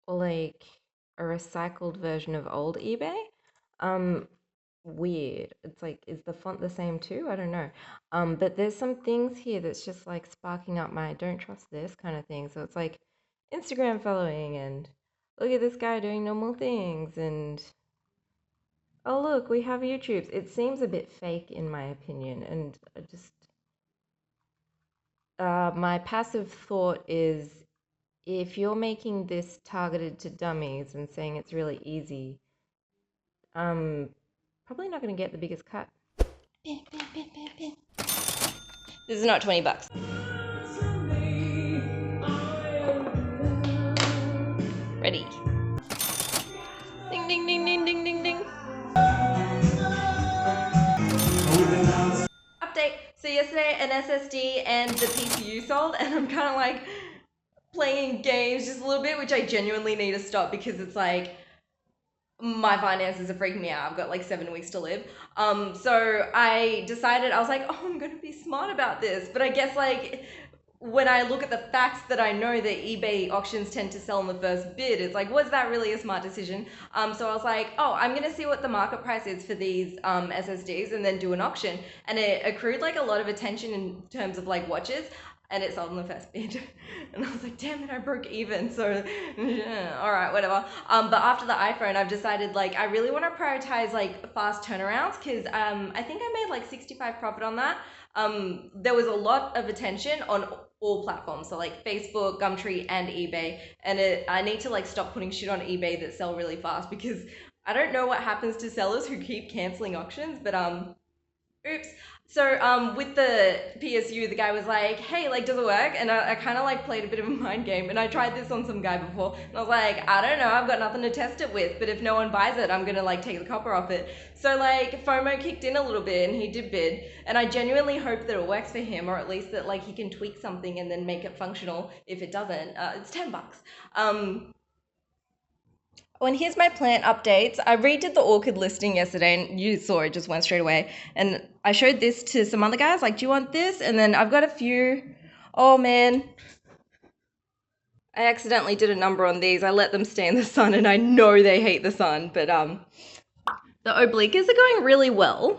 A: Or like a recycled version of old eBay? Weird. It's like, is the font the same too? I don't know. But there's some things here that's just like sparking up my don't trust this kind of thing. So it's like Instagram following and look at this guy doing normal things and oh look, we have YouTubes. It seems a bit fake in my opinion, and I just my passive thought is if you're making this targeted to dummies and saying it's really easy, probably not going to get the biggest cut. This is not $20. Ready. Ding, ding, ding, ding, ding, ding, ding. Update. So yesterday an SSD and the CPU sold, and I'm kind of like playing games just a little bit, which I genuinely need to stop because it's like my finances are freaking me out. I've got like 7 weeks to live. So I decided, I was like, oh, I'm going to be smart about this. But I guess like when I look at the facts that I know that eBay auctions tend to sell on the first bid, it's like, was that really a smart decision? So I was like, oh, I'm gonna see what the market price is for these SSDs and then do an auction. And it accrued like a lot of attention in terms of like watches. And it sold on the first bid, and I was like, "Damn it, I broke even." So, yeah, all right, whatever. But after the iPhone, I've decided like I really want to prioritize like fast turnarounds because I think I made like 65 profit on that. There was a lot of attention on all platforms, so like Facebook, Gumtree, and eBay. And I need to like stop putting shit on eBay that sell really fast because I don't know what happens to sellers who keep canceling auctions, but oops. So with the PSU, the guy was like, "Hey, like, does it work?" And I kind of like played a bit of a mind game, and I tried this on some guy before, and I was like, "I don't know, I've got nothing to test it with, but if no one buys it, I'm gonna like take the copper off it." So like FOMO kicked in a little bit, and he did bid, and I genuinely hope that it works for him, or at least that like he can tweak something and then make it functional. If it doesn't, it's $10. Oh, and here's my plant updates. I redid the orchid listing yesterday, and you saw it just went straight away. And I showed this to some other guys, like, do you want this? And then I've got a few. Oh man, I accidentally did a number on these. I let them stay in the sun, and I know they hate the sun. But the obliques are going really well.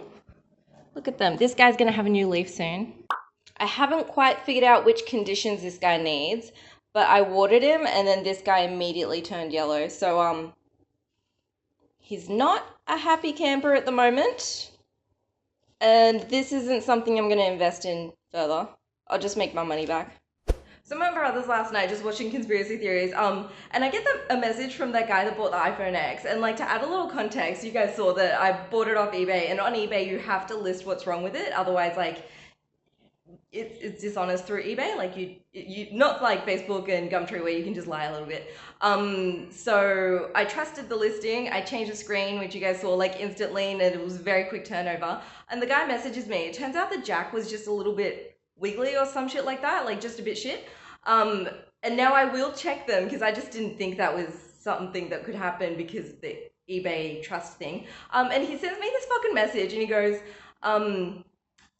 A: Look at them. This guy's gonna have a new leaf soon. I haven't quite figured out which conditions this guy needs, but I watered him, and then this guy immediately turned yellow. So he's not a happy camper at the moment. And this isn't something I'm going to invest in further. I'll just make my money back. So my brothers last night just watching conspiracy theories, and I get a message from that guy that bought the iPhone X, and like to add a little context, you guys saw that I bought it off eBay, and on eBay you have to list what's wrong with it, otherwise like it's dishonest through eBay. Like you not like Facebook and Gumtree where you can just lie a little bit. So I trusted the listing. I changed the screen, which you guys saw like instantly, and it was a very quick turnover. And the guy messages me. It turns out the jack was just a little bit wiggly or some shit like that, like just a bit shit. And now I will check them because I just didn't think that was something that could happen because the eBay trust thing. And he sends me this fucking message, and he goes,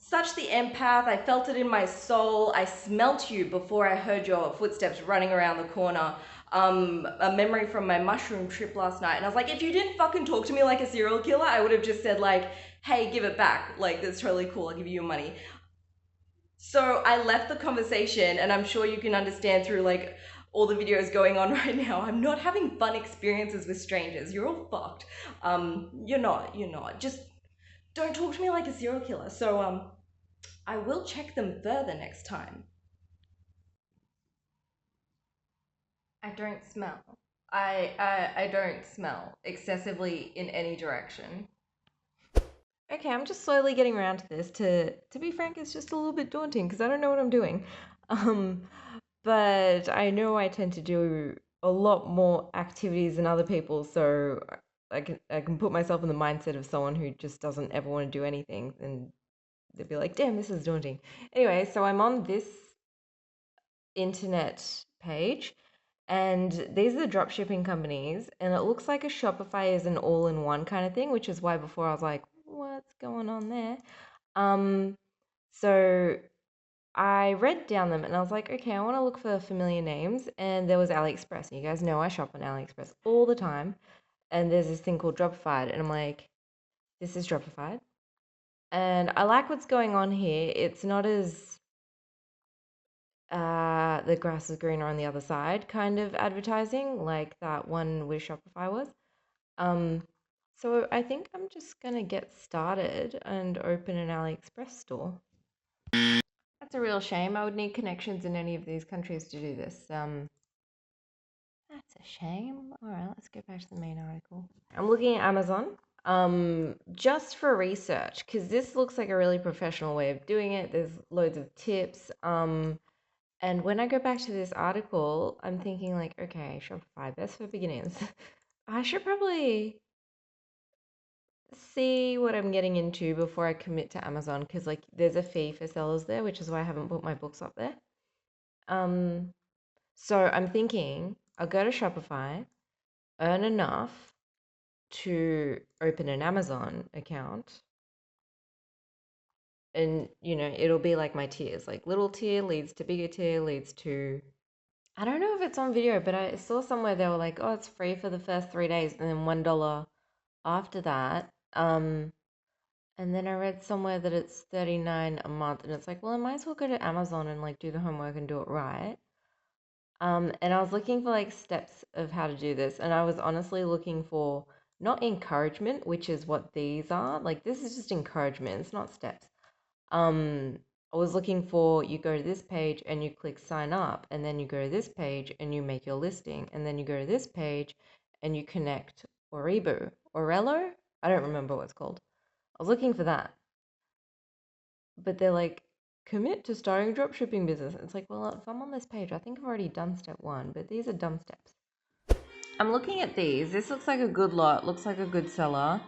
A: such the empath, I felt it in my soul. I smelt you before I heard your footsteps running around the corner. A memory from my mushroom trip last night. And I was like, if you didn't fucking talk to me like a serial killer, I would have just said like, hey, give it back. Like, that's totally cool. I'll give you your money. So I left the conversation, and I'm sure you can understand through like all the videos going on right now, I'm not having fun experiences with strangers. You're all fucked. You're not. Just don't talk to me like a serial killer. So I will check them further next time. I don't smell. I don't smell excessively in any direction. Okay, I'm just slowly getting around to this. To be frank, it's just a little bit daunting because I don't know what I'm doing. Um, but I know I tend to do a lot more activities than other people, so I can put myself in the mindset of someone who just doesn't ever want to do anything, and they'd be like, "Damn, this is daunting." Anyway, so I'm on this internet page, and these are the drop shipping companies, and it looks like a Shopify is an all-in-one kind of thing, which is why before I was like, what's going on there? Um, so I read down them and I was like, okay, I want to look for familiar names, and there was AliExpress. And you guys know I shop on AliExpress all the time, and there's this thing called Dropified, and I'm like, this is Dropified, and I like what's going on here. It's not as the grass is greener on the other side kind of advertising like that one with Shopify was. Um, so I think I'm just gonna get started and open an AliExpress store. That's a real shame. I would need connections in any of these countries to do this. That's a shame. All right, let's go back to the main article. I'm looking at Amazon. Just for research, because this looks like a really professional way of doing it. There's loads of tips. And when I go back to this article, I'm thinking like, okay, Shopify, best for beginners. I should probably see what I'm getting into before I commit to Amazon because like there's a fee for sellers there, which is why I haven't put my books up there. Um, so I'm thinking I'll go to Shopify, earn enough to open an Amazon account, And, you know, it'll be like my tiers, like little tier leads to bigger tier leads to, I don't know if it's on video, but I saw somewhere they were like, oh, it's free for the first 3 days and then $1 after that. And then I read somewhere that it's 39 a month, and it's like, well, I might as well go to Amazon and like do the homework and do it right. And I was looking for like steps of how to do this, and I was honestly looking for not encouragement, which is what these are. Like this is just encouragement, it's not steps. Um, I was looking for you go to this page and you click sign up, and then you go to this page and you make your listing, and then you go to this page and you connect Orello. I don't remember what it's called. I was looking for that, but they're like, commit to starting a dropshipping business. It's like, well, if I'm on this page, I think I've already done step one, but these are dumb steps. I'm looking at these. This looks like a good lot, looks like a good seller.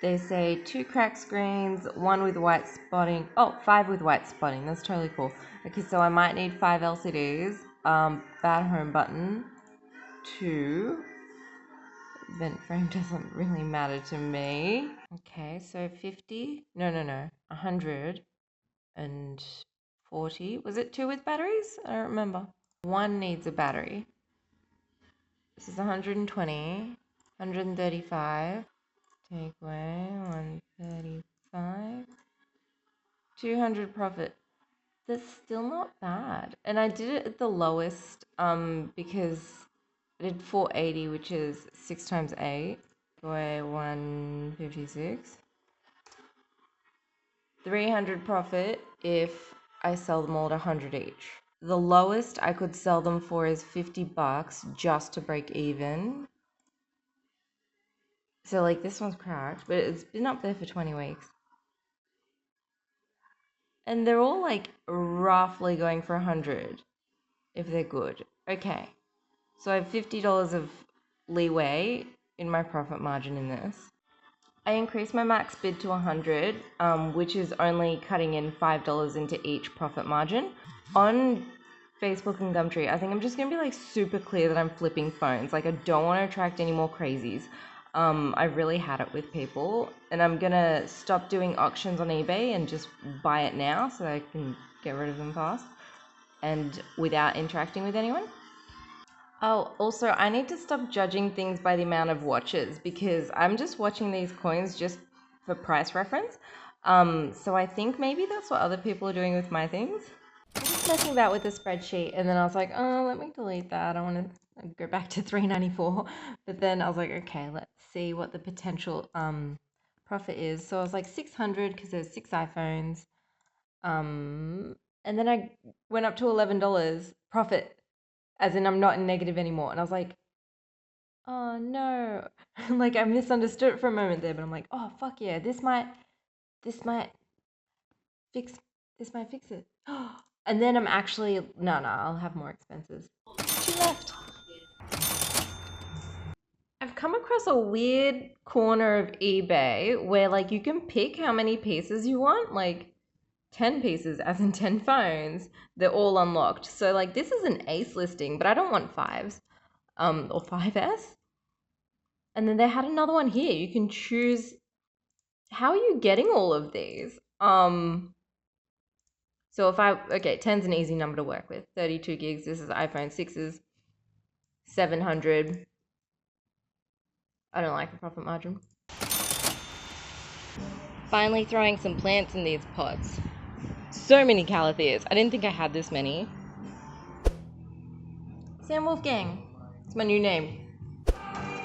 A: They say 2 crack screens, 1 with white spotting. Oh, 5 with white spotting. That's totally cool. Okay, so I might need 5 LCDs. Bad home button. 2. Vent frame doesn't really matter to me. Okay, so 50. No. 140. Was it 2 with batteries? I don't remember. 1 needs a battery. This is 120. 135. Take away 135. 200 profit. That's still not bad. And I did it at the lowest because I did 480, which is 6 times 8. Away 156. 300 profit if I sell them all at 100 each. The lowest I could sell them for is $50 just to break even. So like this one's cracked, but it's been up there for 20 weeks. And they're all like roughly going for 100 if they're good. Okay. So I have $50 of leeway in my profit margin in this. I increased my max bid to 100, which is only cutting in $5 into each profit margin. On Facebook and Gumtree, I think I'm just gonna be like super clear that I'm flipping phones. Like I don't want to attract any more crazies. I really had it with people, and I'm gonna stop doing auctions on eBay and just buy it now so that I can get rid of them fast and without interacting with anyone. Oh, also, I need to stop judging things by the amount of watches because I'm just watching these coins just for price reference. So I think maybe that's what other people are doing with my things. I was messing about with the spreadsheet, and then I was like, oh, let me delete that. I want to go back to 394. But then I was like, okay, let's see what the potential profit is. So I was like 600 because there's 6 iPhones. And then I went up to $11 profit, as in I'm not in negative anymore. And I was like, oh no. Like I misunderstood it for a moment there, but I'm like, oh fuck yeah, this might fix it. And then I'm actually no, I'll have more expenses. 2 left. I've come across a weird corner of eBay where like you can pick how many pieces you want, like 10 pieces, as in 10 phones. They're all unlocked. So like this is an ace listing, but I don't want 5s, or 5S. And then they had another one here. You can choose. How are you getting all of these? So if okay, 10's an easy number to work with. 32 gigs. This is iPhone 6's. 700. I don't like the profit margin. Finally throwing some plants in these pots. So many calatheas. I didn't think I had this many. Sam Wolfgang. It's my new name.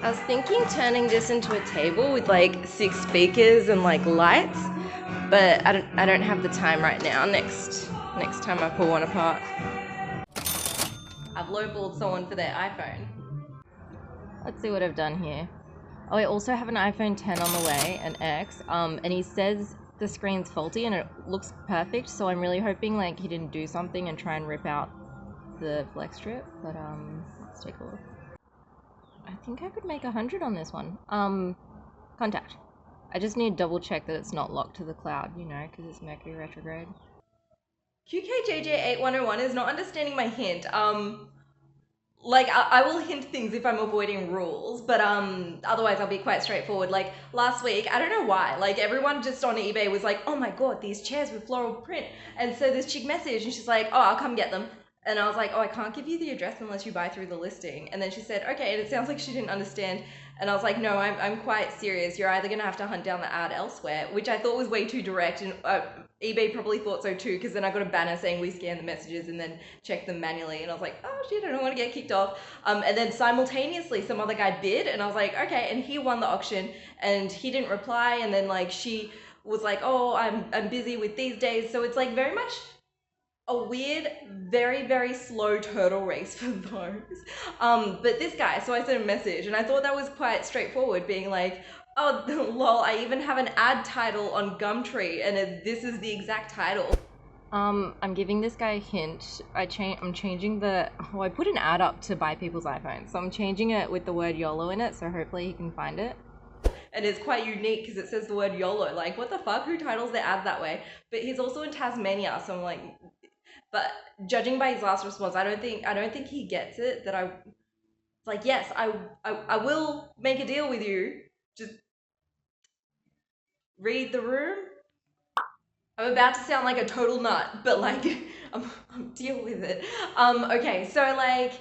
A: I was thinking turning this into a table with like 6 speakers and like lights, but I don't have the time right now. Next time I pull one apart. I've lowballed someone for their iPhone. Let's see what I've done here. Oh, I also have an iPhone 10 on the way, an X, and he says the screen's faulty and it looks perfect, so I'm really hoping like he didn't do something and try and rip out the flex strip, but let's take a look. I think I could make 100 on this one. Contact. I just need to double check that it's not locked to the cloud, you know, because it's Mercury retrograde. QKJJ8101 is not understanding my hint. like I will hint things if I'm avoiding rules, but otherwise I'll be quite straightforward. Like last week, I don't know why, like everyone just on eBay was like, oh my god, these chairs with floral print. And so this chick messaged and she's like, oh, I'll come get them. And I was like, oh, I can't give you the address unless you buy through the listing. And then she said, okay. And it sounds like she didn't understand. And I was like, no, I'm quite serious. You're either gonna have to hunt down the ad elsewhere, which I thought was way too direct. And eBay probably thought so too, because then I got a banner saying we scan the messages and then check them manually. And I was like, oh shit, I don't want to get kicked off. And then simultaneously, some other guy bid, and I was like, okay. And he won the auction, and he didn't reply. And then like she was like, oh, I'm busy with these days. So it's like very much a weird, very, very slow turtle race for those. But this guy, so I sent a message and I thought that was quite straightforward, being like, oh, lol, I even have an ad title on Gumtree and this is the exact title. I'm giving this guy a hint. I'm changing I put an ad up to buy people's iPhones. So I'm changing it with the word YOLO in it, so hopefully he can find it. And it's quite unique because it says the word YOLO. Like, what the fuck? Who titles their ad that way? But he's also in Tasmania, so I'm like, but judging by his last response, I don't think he gets it. That it's like, yes, I will make a deal with you. Just read the room. I'm about to sound like a total nut, but like, I'm deal with it. Okay, so like,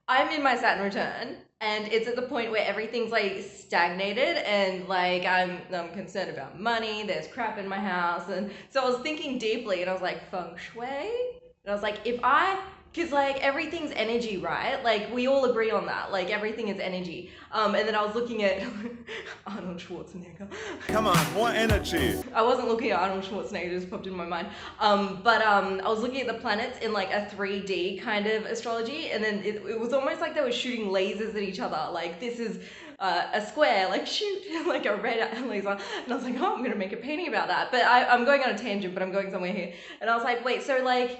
A: I'm in my Saturn return, and it's at the point where everything's like stagnated, and like I'm concerned about money. There's crap in my house, and so I was thinking deeply, and I was like, feng shui. And I was like, because like everything's energy, right? Like we all agree on that. Like everything is energy. And then I was looking at Arnold Schwarzenegger.
B: Come on, more energy.
A: I wasn't looking at Arnold Schwarzenegger, it just popped in my mind. But I was looking at the planets in like a 3D kind of astrology, and then it was almost like they were shooting lasers at each other. Like this is a square, like shoot, like a red laser. And I was like, oh, I'm gonna make a painting about that. But I'm going on a tangent, but I'm going somewhere here. And I was like, wait, so like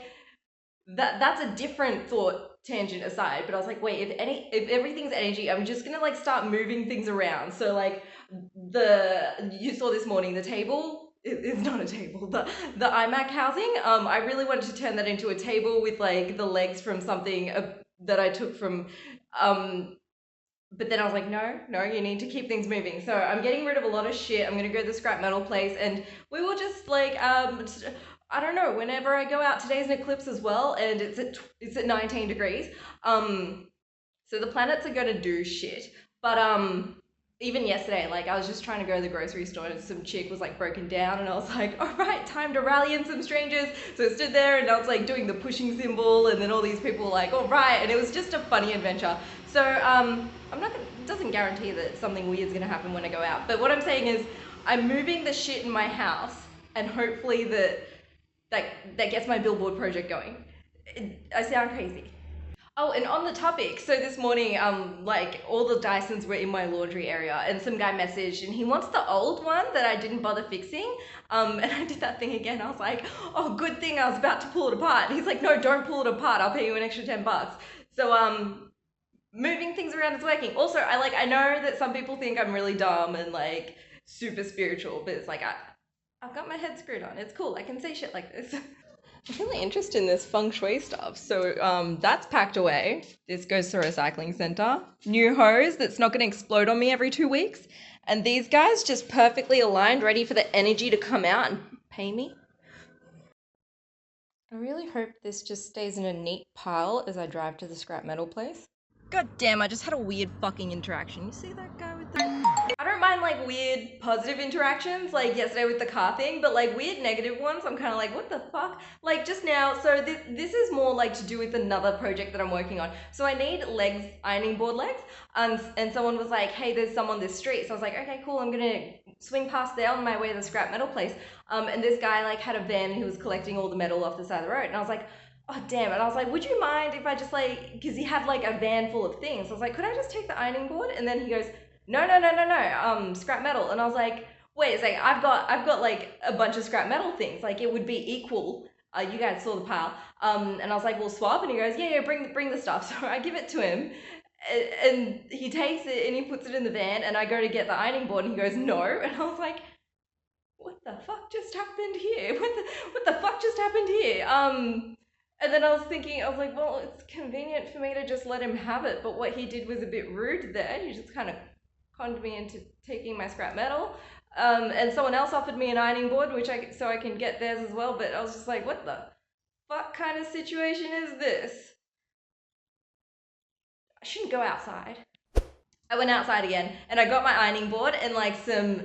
A: that's a different thought tangent aside, but I was like, wait, if everything's energy, I'm just gonna like start moving things around. So like you saw this morning the table, it's not a table, the iMac housing, I really wanted to turn that into a table with like the legs from something that I took from but then I was like, no, you need to keep things moving. So I'm getting rid of a lot of shit. I'm gonna go to the scrap metal place, and we will just like I don't know, whenever I go out, today's an eclipse as well, and it's at 19 degrees. So the planets are gonna do shit. But even yesterday, like I was just trying to go to the grocery store and some chick was like broken down, and I was like, all right, time to rally in some strangers. So I stood there and I was like doing the pushing symbol, and then all these people were like, all right, and it was just a funny adventure. So it doesn't guarantee that something weird's gonna happen when I go out. But what I'm saying is I'm moving the shit in my house, and hopefully that gets my billboard project going. I sound crazy. Oh, and on the topic, so this morning, like all the Dysons were in my laundry area, and some guy messaged, and he wants the old one that I didn't bother fixing. And I did that thing again. I was like, oh, good thing I was about to pull it apart. And he's like, no, don't pull it apart. I'll pay you an extra $10. So moving things around is working. Also, I know that some people think I'm really dumb and like super spiritual, but it's like I've got my head screwed on. It's cool. I can say shit like this. I'm really interested in this feng shui stuff. So that's packed away. This goes to a recycling center. New hose that's not going to explode on me every 2 weeks. And these guys just perfectly aligned, ready for the energy to come out and pay me. I really hope this just stays in a neat pile as I drive to the scrap metal place. God damn, I just had a weird fucking interaction. You see that guy with the... I don't mind like weird positive interactions, like yesterday with the car thing, but like weird negative ones, I'm kind of like, what the fuck? Like just now, so this is more like to do with another project that I'm working on. So I need legs, ironing board legs, and someone was like, hey, there's some on this street. So I was like, okay, cool, I'm gonna swing past there on my way to the scrap metal place. And this guy like had a van, he was collecting all the metal off the side of the road, and I was like, oh damn. And I was like, would you mind if I just like, because he had like a van full of things. So I was like, could I just take the ironing board? And then he goes, no, scrap metal. And I was like, wait, it's like, I've got like a bunch of scrap metal things. Like it would be equal. You guys saw the pile. And I was like, we'll swap. And he goes, yeah, bring the stuff. So I give it to him. And he takes it and he puts it in the van. And I go to get the ironing board and he goes, no. And I was like, what the fuck just happened here? What the fuck just happened here? And then I was thinking, I was like, well, it's convenient for me to just let him have it. But what he did was a bit rude there. He just kind of conned me into taking my scrap metal. And someone else offered me an ironing board, so I can get theirs as well. But I was just like, what the fuck kind of situation is this? I shouldn't go outside. I went outside again and I got my ironing board and like some.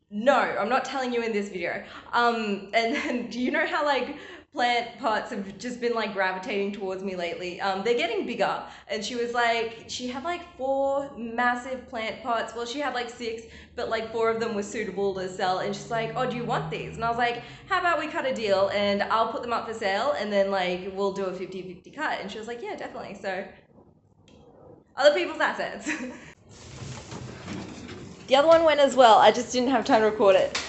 A: No, I'm not telling you in this video. And then do you know how like plant pots have just been like gravitating towards me lately? They're getting bigger, and she was like, she had like 4 massive plant pots. Well, she had like 6, but like 4 of them were suitable to sell. And she's like, oh, do you want these? And I was like, how about we cut a deal and I'll put them up for sale, and then like we'll do a 50-50 cut. And she was like, yeah, definitely. So other people's assets. The other one went as well. I just didn't have time to record it.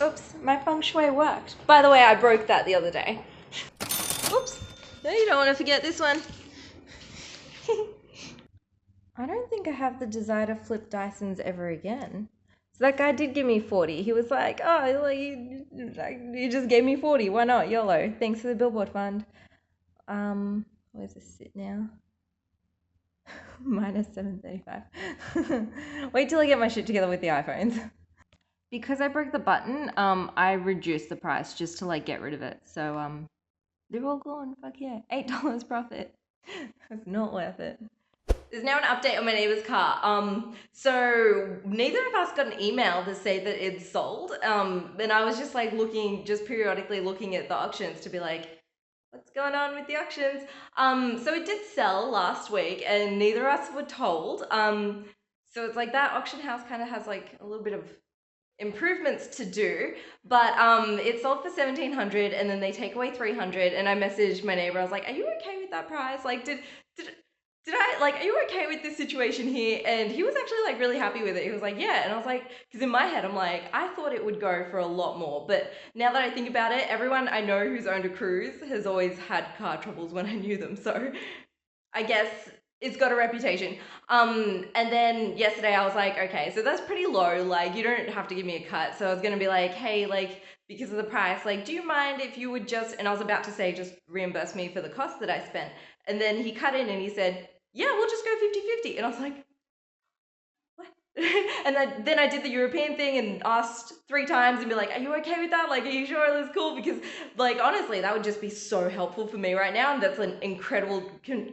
A: Oops, my feng shui worked. By the way, I broke that the other day. Oops. No, you don't want to forget this one. I don't think I have the desire to flip Dysons ever again. So that guy did give me 40. He was like, oh, like, you just gave me 40. Why not? YOLO. Thanks for the billboard fund. Where's this sit now? Minus 735. Wait till I get my shit together with the iPhones. Because I broke the button, I reduced the price just to like get rid of it. So they're all gone. Fuck yeah. $8 profit. It's not worth it. There's now an update on my neighbor's car. So neither of us got an email to say that it's sold. And I was just like just periodically looking at the auctions to be like, what's going on with the auctions? So it did sell last week and neither of us were told. So it's like that auction house kind of has like a little bit of improvements to do, but it sold for 1,700 and then they take away 300. And I messaged my neighbor. I was like, are you okay with that price? Like, did I like, are you okay with this situation here? And he was actually like really happy with it. He was like, yeah. And I was like, because in my head I'm like, I thought it would go for a lot more, but now that I think about it, everyone I know who's owned a cruise has always had car troubles when I knew them. So I guess it's got a reputation. And then yesterday I was like, okay, so that's pretty low. Like, you don't have to give me a cut. So I was gonna be like, hey, like, because of the price, like, do you mind if you would just, and I was about to say, just reimburse me for the cost that I spent. And then he cut in and he said, yeah, we'll just go 50-50. And I was like, and then I did the European thing and asked 3 times and be like, are you okay with that? Like, are you sure that's cool? Because like, honestly, that would just be so helpful for me right now. And that's an incredible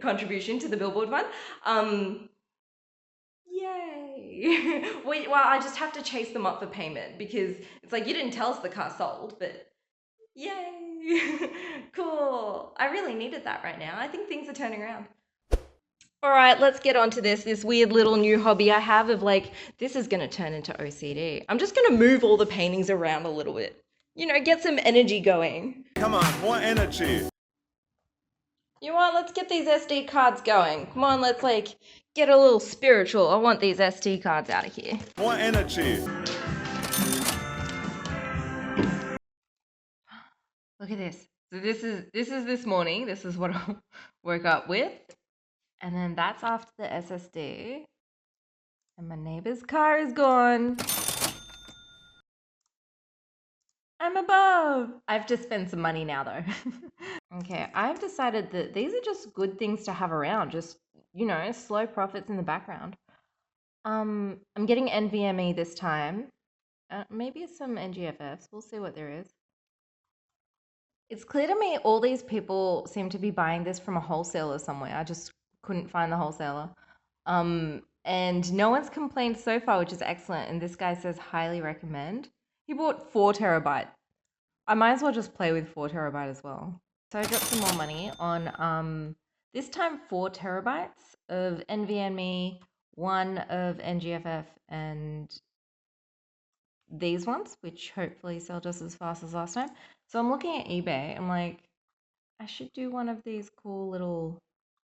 A: contribution to the billboard fund. Yay. Well, I just have to chase them up for payment because it's like, you didn't tell us the car sold, but yay. Cool. I really needed that right now. I think things are turning around. All right, let's get on to this weird little new hobby I have of like, this is going to turn into OCD. I'm just going to move all the paintings around a little bit. You know, get some energy going.
B: Come on, more energy.
A: You know what? Let's get these SD cards going. Come on, let's like get a little spiritual. I want these SD cards out of here.
B: More energy.
A: Look at this. So this is this morning. This is what I woke up with. And then that's after the SSD. And my neighbor's car is gone. I'm above. I have to spend some money now though. Okay, I've decided that these are just good things to have around. Just, you know, slow profits in the background. I'm getting NVMe this time. Maybe some NGFFs. We'll see what there is. It's clear to me all these people seem to be buying this from a wholesaler somewhere. I just couldn't find the wholesaler. And no one's complained so far, which is excellent. And this guy says highly recommend. He bought 4 terabyte. I might as well just play with 4 terabyte as well. So I dropped some more money on this time 4 terabytes of NVMe, 1 of NGFF, and these ones, which hopefully sell just as fast as last time. So I'm looking at eBay. I'm like, I should do one of these cool little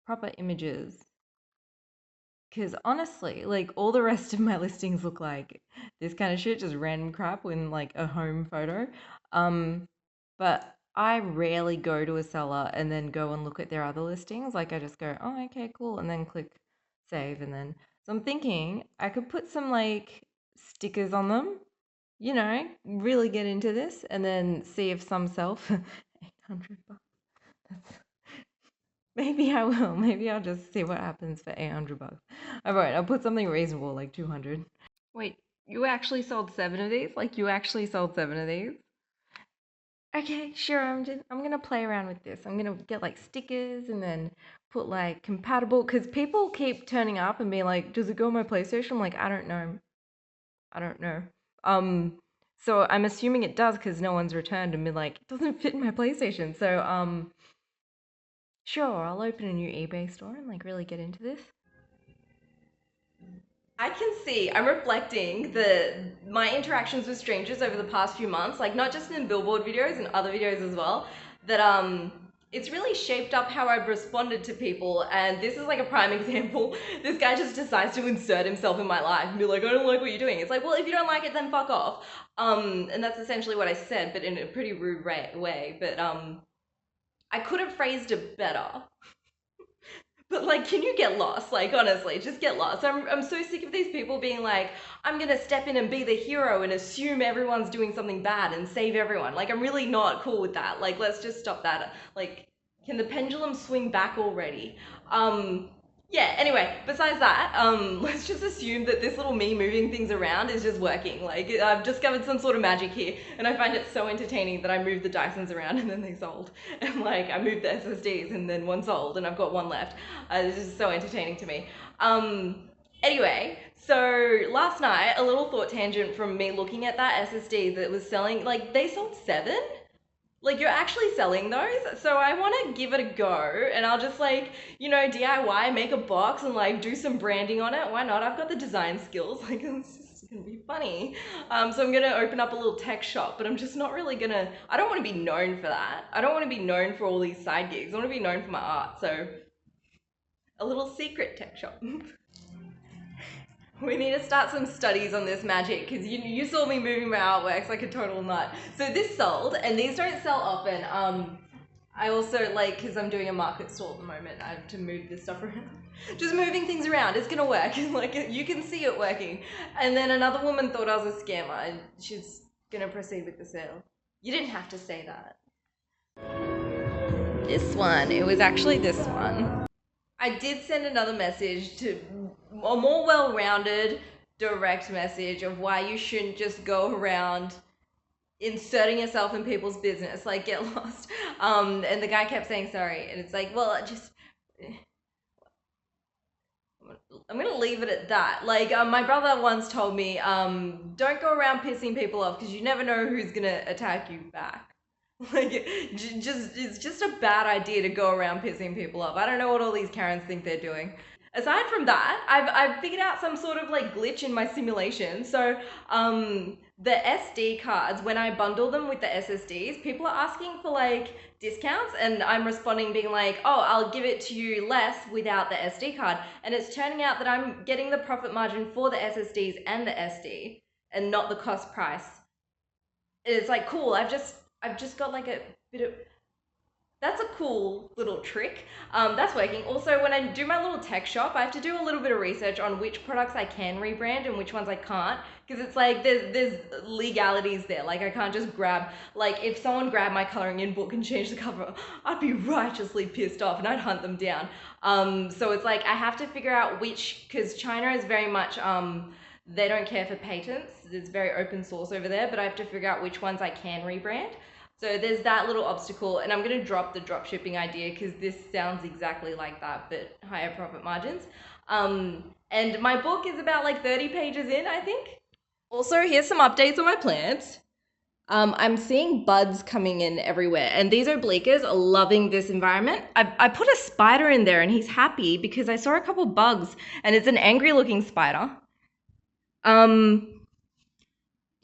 A: proper images. Because honestly, like all the rest of my listings look like this kind of shit, just random crap in like a home photo. But I rarely go to a seller and then go and look at their other listings. Like I just go, oh, okay, cool, and then click save. And then, so I'm thinking I could put some like stickers on them, you know, really get into this and then see if some sell for $800.
C: Maybe I will. Maybe I'll just see what happens for $800. Alright, I'll put something reasonable, like 200. Wait, you actually sold 7 of these? Like, you actually sold 7 of these? Okay, sure, I'm gonna play around with this. I'm gonna get like stickers and then put like compatible, because people keep turning up and being like, does it go on my PlayStation? I'm like, I don't know. I don't know. Um, so I'm assuming it does because no one's returned and been like, it doesn't fit in my PlayStation. So, sure, I'll open a new eBay store and like really get into this.
A: I can see, I'm reflecting my interactions with strangers over the past few months, like not just in billboard videos and other videos as well, that it's really shaped up how I've responded to people. And this is like a prime example. This guy just decides to insert himself in my life and be like, I don't like what you're doing. It's like, well, if you don't like it, then fuck off. And that's essentially what I said, but in a pretty rude way. But I could have phrased it better. But like, can you get lost? Like, honestly, just get lost. I'm so sick of these people being like, I'm gonna step in and be the hero and assume everyone's doing something bad and save everyone. Like, I'm really not cool with that. Like, let's just stop that. Like, can the pendulum swing back already? Yeah, anyway, besides that, let's just assume that this little me moving things around is just working. Like, I've discovered some sort of magic here, and I find it so entertaining that I moved the Dysons around and then they sold. And like, I moved the SSDs and then one sold, and I've got one left. This is so entertaining to me. Anyway, so last night, a little thought tangent from me looking at that SSD that was selling, like, they sold 7? Like, you're actually selling those, so I want to give it a go, and I'll just like, DIY, make a box and like do some branding on it. Why not? I've got the design skills. Like, it's just gonna be funny. So I'm gonna open up a little tech shop, but I'm just not really gonna. I don't want to be known for that. I don't want to be known for all these side gigs. I want to be known for my art. So a little secret tech shop. We need to start some studies on this magic, because you saw me moving my artworks like a total nut. So this sold, and these don't sell often. I also, like, because I'm doing a market stall at the moment, I have to move this stuff around. Just moving things around, it's gonna work. Like, you can see it working. And then another woman thought I was a scammer, and she's gonna proceed with the sale. You didn't have to say that. This one, it was actually this one. I did send another message to a more well-rounded, direct message of why you shouldn't just go around inserting yourself in people's business, like, get lost. And the guy kept saying sorry, and it's like, well, I'm gonna leave it at that. Like, my brother once told me, don't go around pissing people off because you never know who's gonna attack you back. Like, it's just a bad idea to go around pissing people off. I don't know what all these Karens think they're doing. Aside from that, I've figured out some sort of like glitch in my simulation. So, the SD cards, when I bundle them with the SSDs, people are asking for like discounts, and I'm responding being like, oh, I'll give it to you less without the SD card. And it's turning out that I'm getting the profit margin for the SSDs and the SD, and not the cost price. It's like, cool. I've just got like a bit of. That's a cool little trick. That's working. Also, when I do my little tech shop, I have to do a little bit of research on which products I can rebrand and which ones I can't, because it's like there's legalities there. Like, I can't just grab, like, if someone grabbed my coloring in book and changed the cover, I'd be righteously pissed off and I'd hunt them down. So it's like I have to figure out which, because China is very much they don't care for patents. It's very open source over there, but I have to figure out which ones I can rebrand. So there's that little obstacle, and I'm going to drop the drop shipping idea because this sounds exactly like that, but higher profit margins. And my book is about like 30 pages in, I think. Also, here's some updates on my plants. I'm seeing buds coming in everywhere, and these obliquas are loving this environment. I put a spider in there, and he's happy because I saw a couple bugs, and it's an angry looking spider.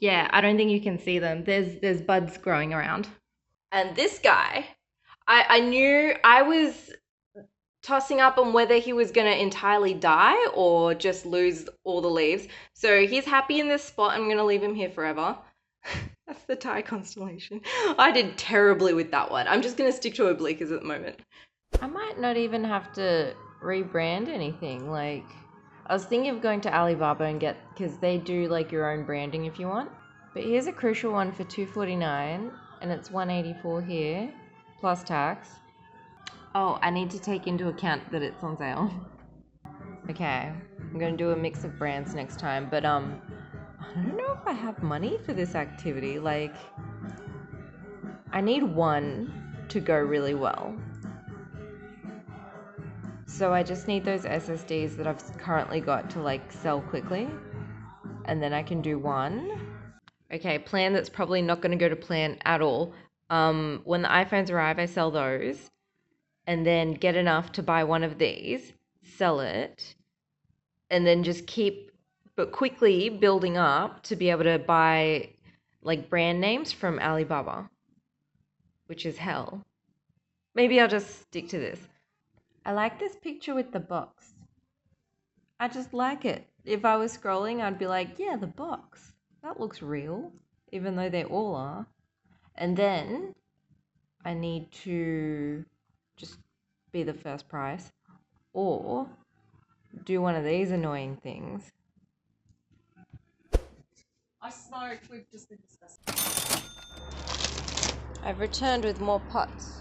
A: Yeah, I don't think you can see them. There's buds growing around. And this guy, I knew I was tossing up on whether he was going to entirely die or just lose all the leaves. So he's happy in this spot. I'm going to leave him here forever. That's the Thai constellation. I did terribly with that one. I'm just going to stick to obliquas at the moment.
C: I might not even have to rebrand anything. Like, I was thinking of going to Alibaba and get, because they do like your own branding if you want. But here's a crucial one for $249, and it's $184 here, plus tax. Oh, I need to take into account that it's on sale. Okay, I'm gonna do a mix of brands next time, but I don't know if I have money for this activity. Like, I need one to go really well. So I just need those SSDs that I've currently got to like sell quickly, and then I can do one. Okay, plan that's probably not going to go to plan at all. When the iPhones arrive, I sell those, and then get enough to buy one of these, sell it, and then just keep, but quickly building up to be able to buy like brand names from Alibaba, which is hell. Maybe I'll just stick to this. I like this picture with the box. I just like it. If I was scrolling, I'd be like, yeah, the box. That looks real, even though they all are. And then I need to just be the first price or do one of these annoying things.
A: I smoke, we've just been discussing.
C: I've returned with more pots.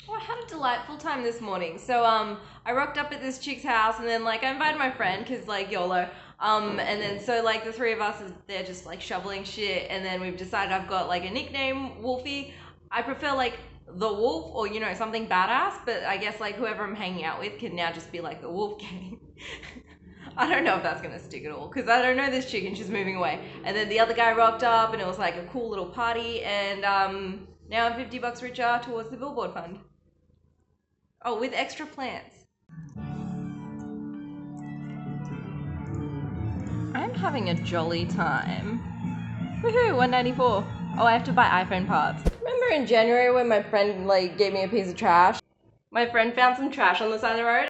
A: Oh, I had a delightful time this morning. So I rocked up at this chick's house, and then like I invited my friend because like YOLO. And then so like the three of us is there just like shoveling shit, and then we've decided I've got like a nickname, Wolfie. I prefer like the Wolf or you know something badass, but I guess like whoever I'm hanging out with can now just be like the Wolf Gang. I don't know if that's gonna stick at all because I don't know this chick and she's moving away. And then the other guy rocked up and it was like a cool little party, and now I'm $50 richer towards the billboard fund. Oh, with extra plants. I'm having a jolly time. Woohoo, 194. Oh, I have to buy iPhone parts. Remember in January when my friend like gave me a piece of trash? My friend found some trash on the side of the road,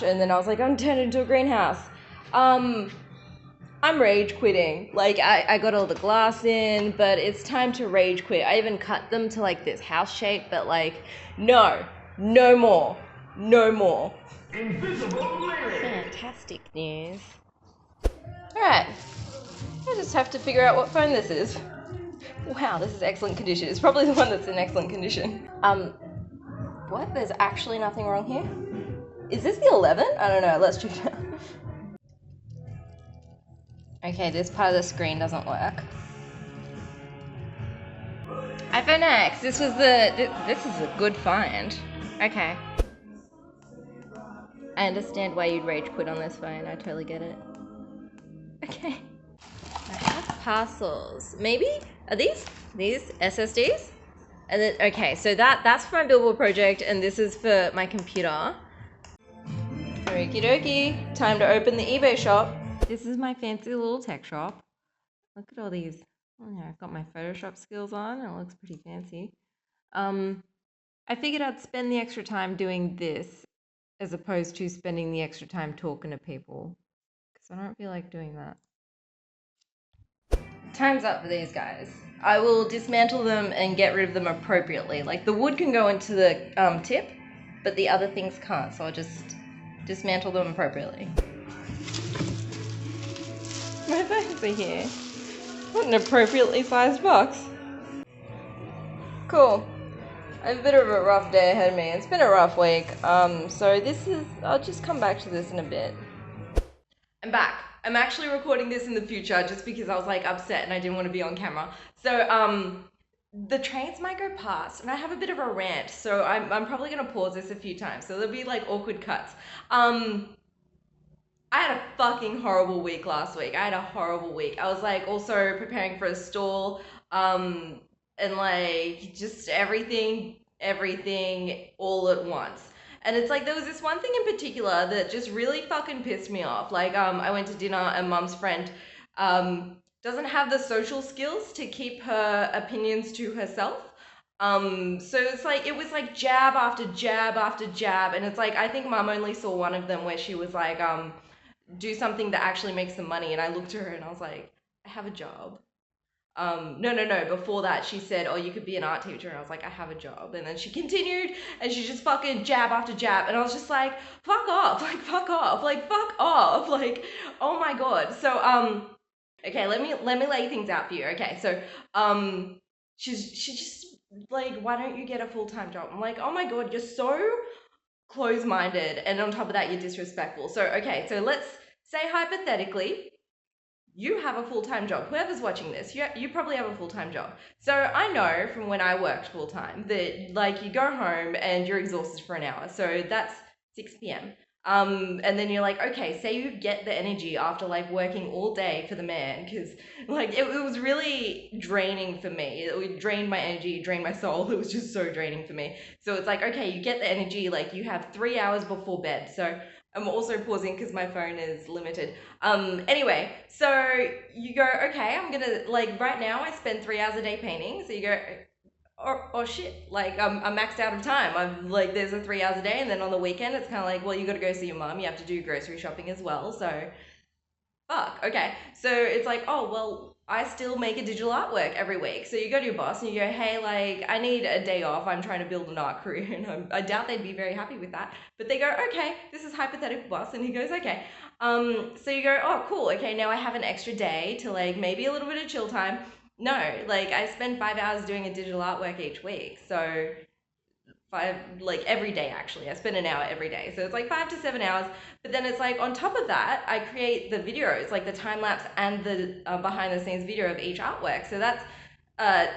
A: and then I was like, I'm turned into a greenhouse. I'm rage quitting. Like I got all the glass in, but it's time to rage quit. I even cut them to like this house shape, but like, no more. No more. Fantastic news. Alright. I just have to figure out what phone this is. Wow, this is excellent condition. It's probably the one that's in excellent condition. What? There's actually nothing wrong here? Is this the 11? I don't know. Let's check it out. Okay, this part of the screen doesn't work. iPhone X. This is a good find. Okay. I understand why you'd rage quit on this phone. I totally get it. Okay. I have parcels. Maybe? Are these SSDs? And then, okay, so that's for my billboard project, and this is for my computer. Okie dokie. Time to open the eBay shop. This is my fancy little tech shop. Look at all these. Oh yeah, I've got my Photoshop skills on. It looks pretty fancy. I figured I'd spend the extra time doing this as opposed to spending the extra time talking to people, because I don't feel like doing that. Time's up for these guys. I will dismantle them and get rid of them appropriately. Like the wood can go into the tip, but the other things can't, so I'll just dismantle them appropriately. My bags are here. What an appropriately sized box. Cool. I have a bit of a rough day ahead of me. It's been a rough week. So I'll just come back to this in a bit. I'm back. I'm actually recording this in the future just because I was like upset and I didn't want to be on camera. So the trains might go past and I have a bit of a rant, so I'm probably gonna pause this a few times. So there'll be like awkward cuts. I had a fucking horrible week last week. I had a horrible week. I was like also preparing for a stall, and like just everything all at once. And it's like there was this one thing in particular that just really fucking pissed me off. Like I went to dinner and mum's friend doesn't have the social skills to keep her opinions to herself. So it's like it was like jab after jab after jab, and it's like I think mum only saw one of them where she was like do something that actually makes them money, and I looked at her and I was like, I have a job. No. Before that, she said, oh, you could be an art teacher. And I was like, I have a job. And then she continued and she just fucking jab after jab. And I was just like, fuck off. Like, fuck off. Like, fuck off. Like, oh my God. So, okay, let me lay things out for you. Okay, so, she just like, why don't you get a full-time job? I'm like, oh my God, you're so close-minded. And on top of that, you're disrespectful. So, okay, so let's say hypothetically, you have a full-time job. Whoever's watching this, you probably have a full-time job. So I know from when I worked full-time that like you go home and you're exhausted for an hour. So that's 6 p.m. And then you're like, okay, say you get the energy after like working all day for the man, because like it was really draining for me. It drained my energy, drained my soul. It was just so draining for me. So it's like, okay, you get the energy, like you have 3 hours before bed. So I'm also pausing because my phone is limited. Anyway, so you go, okay, I'm gonna, like, right now I spend 3 hours a day painting. So you go, or shit, like, I'm maxed out of time. I'm like, there's a 3 hours a day, and then on the weekend, it's kind of like, well, you gotta go see your mum, you have to do grocery shopping as well. So fuck, okay. So it's like, oh, well, I still make a digital artwork every week. So you go to your boss and you go, hey, like, I need a day off. I'm trying to build an art career. And I doubt they'd be very happy with that. But they go, okay, this is hypothetical boss. And he goes, okay. So you go, oh, cool. Okay, now I have an extra day to, like, maybe a little bit of chill time. No, like, I spend 5 hours doing a digital artwork each week. So five, like every day actually. I spend an hour every day. So it's like 5 to 7 hours. But then it's like on top of that, I create the videos, like the time lapse and the behind the scenes video of each artwork. So that's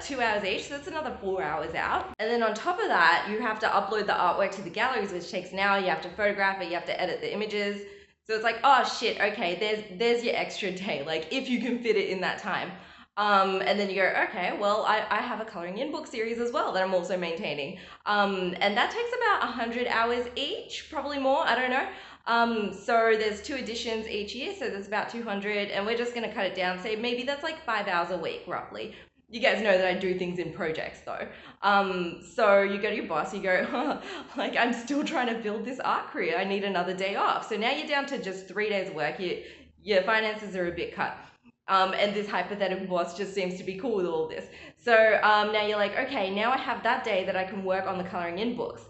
A: 2 hours each. So that's another 4 hours out. And then on top of that, you have to upload the artwork to the galleries, which takes an hour. You have to photograph it. You have to edit the images. So it's like, oh shit, okay, there's your extra day. Like if you can fit it in that time. And then you go, okay, well, I have a coloring in book series as well that I'm also maintaining. And that takes about 100 hours each, probably more, I don't know. So there's 2 editions each year, so there's about 200, and we're just gonna cut it down, say maybe that's like 5 hours a week, roughly. You guys know that I do things in projects though. So you go to your boss, you go, huh, like I'm still trying to build this art career, I need another day off. So now you're down to just 3 days work, your finances are a bit cut. And this hypothetical boss just seems to be cool with all this. So now you're like, okay, now I have that day that I can work on the coloring in books.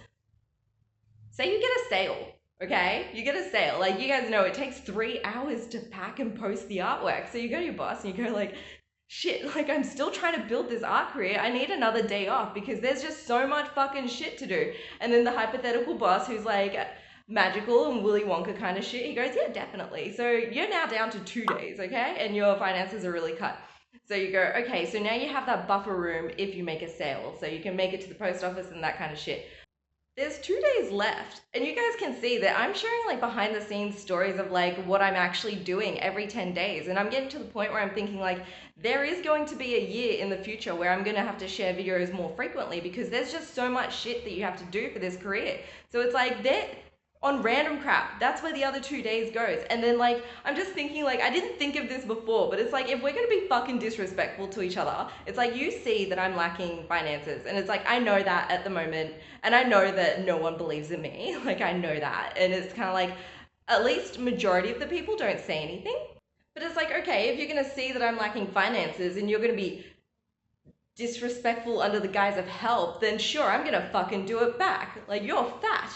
A: Say you get a sale, okay? You get a sale. Like you guys know, it takes 3 hours to pack and post the artwork. So you go to your boss and you go like, shit, like I'm still trying to build this art career. I need another day off because there's just so much fucking shit to do. And then the hypothetical boss who's like, magical and Willy Wonka kind of shit, he goes, yeah, definitely. So you're now down to 2 days, okay? And your finances are really cut. So you go, okay, so now you have that buffer room if you make a sale. So you can make it to the post office and that kind of shit. There's 2 days left, and you guys can see that I'm sharing like behind the scenes stories of like what I'm actually doing every 10 days. And I'm getting to the point where I'm thinking like there is going to be a year in the future where I'm going to have to share videos more frequently because there's just so much shit that you have to do for this career. So it's like on random crap, that's where the other 2 days goes. And then like I'm just thinking like I didn't think of this before, but it's like if we're gonna be fucking disrespectful to each other, it's like you see that I'm lacking finances, and it's like I know that at the moment, and I know that no one believes in me. Like I know that, and it's kind of like at least majority of the people don't say anything. But it's like, okay, if you're gonna see that I'm lacking finances and you're gonna be disrespectful under the guise of help, then sure, I'm gonna fucking do it back. Like you're fat.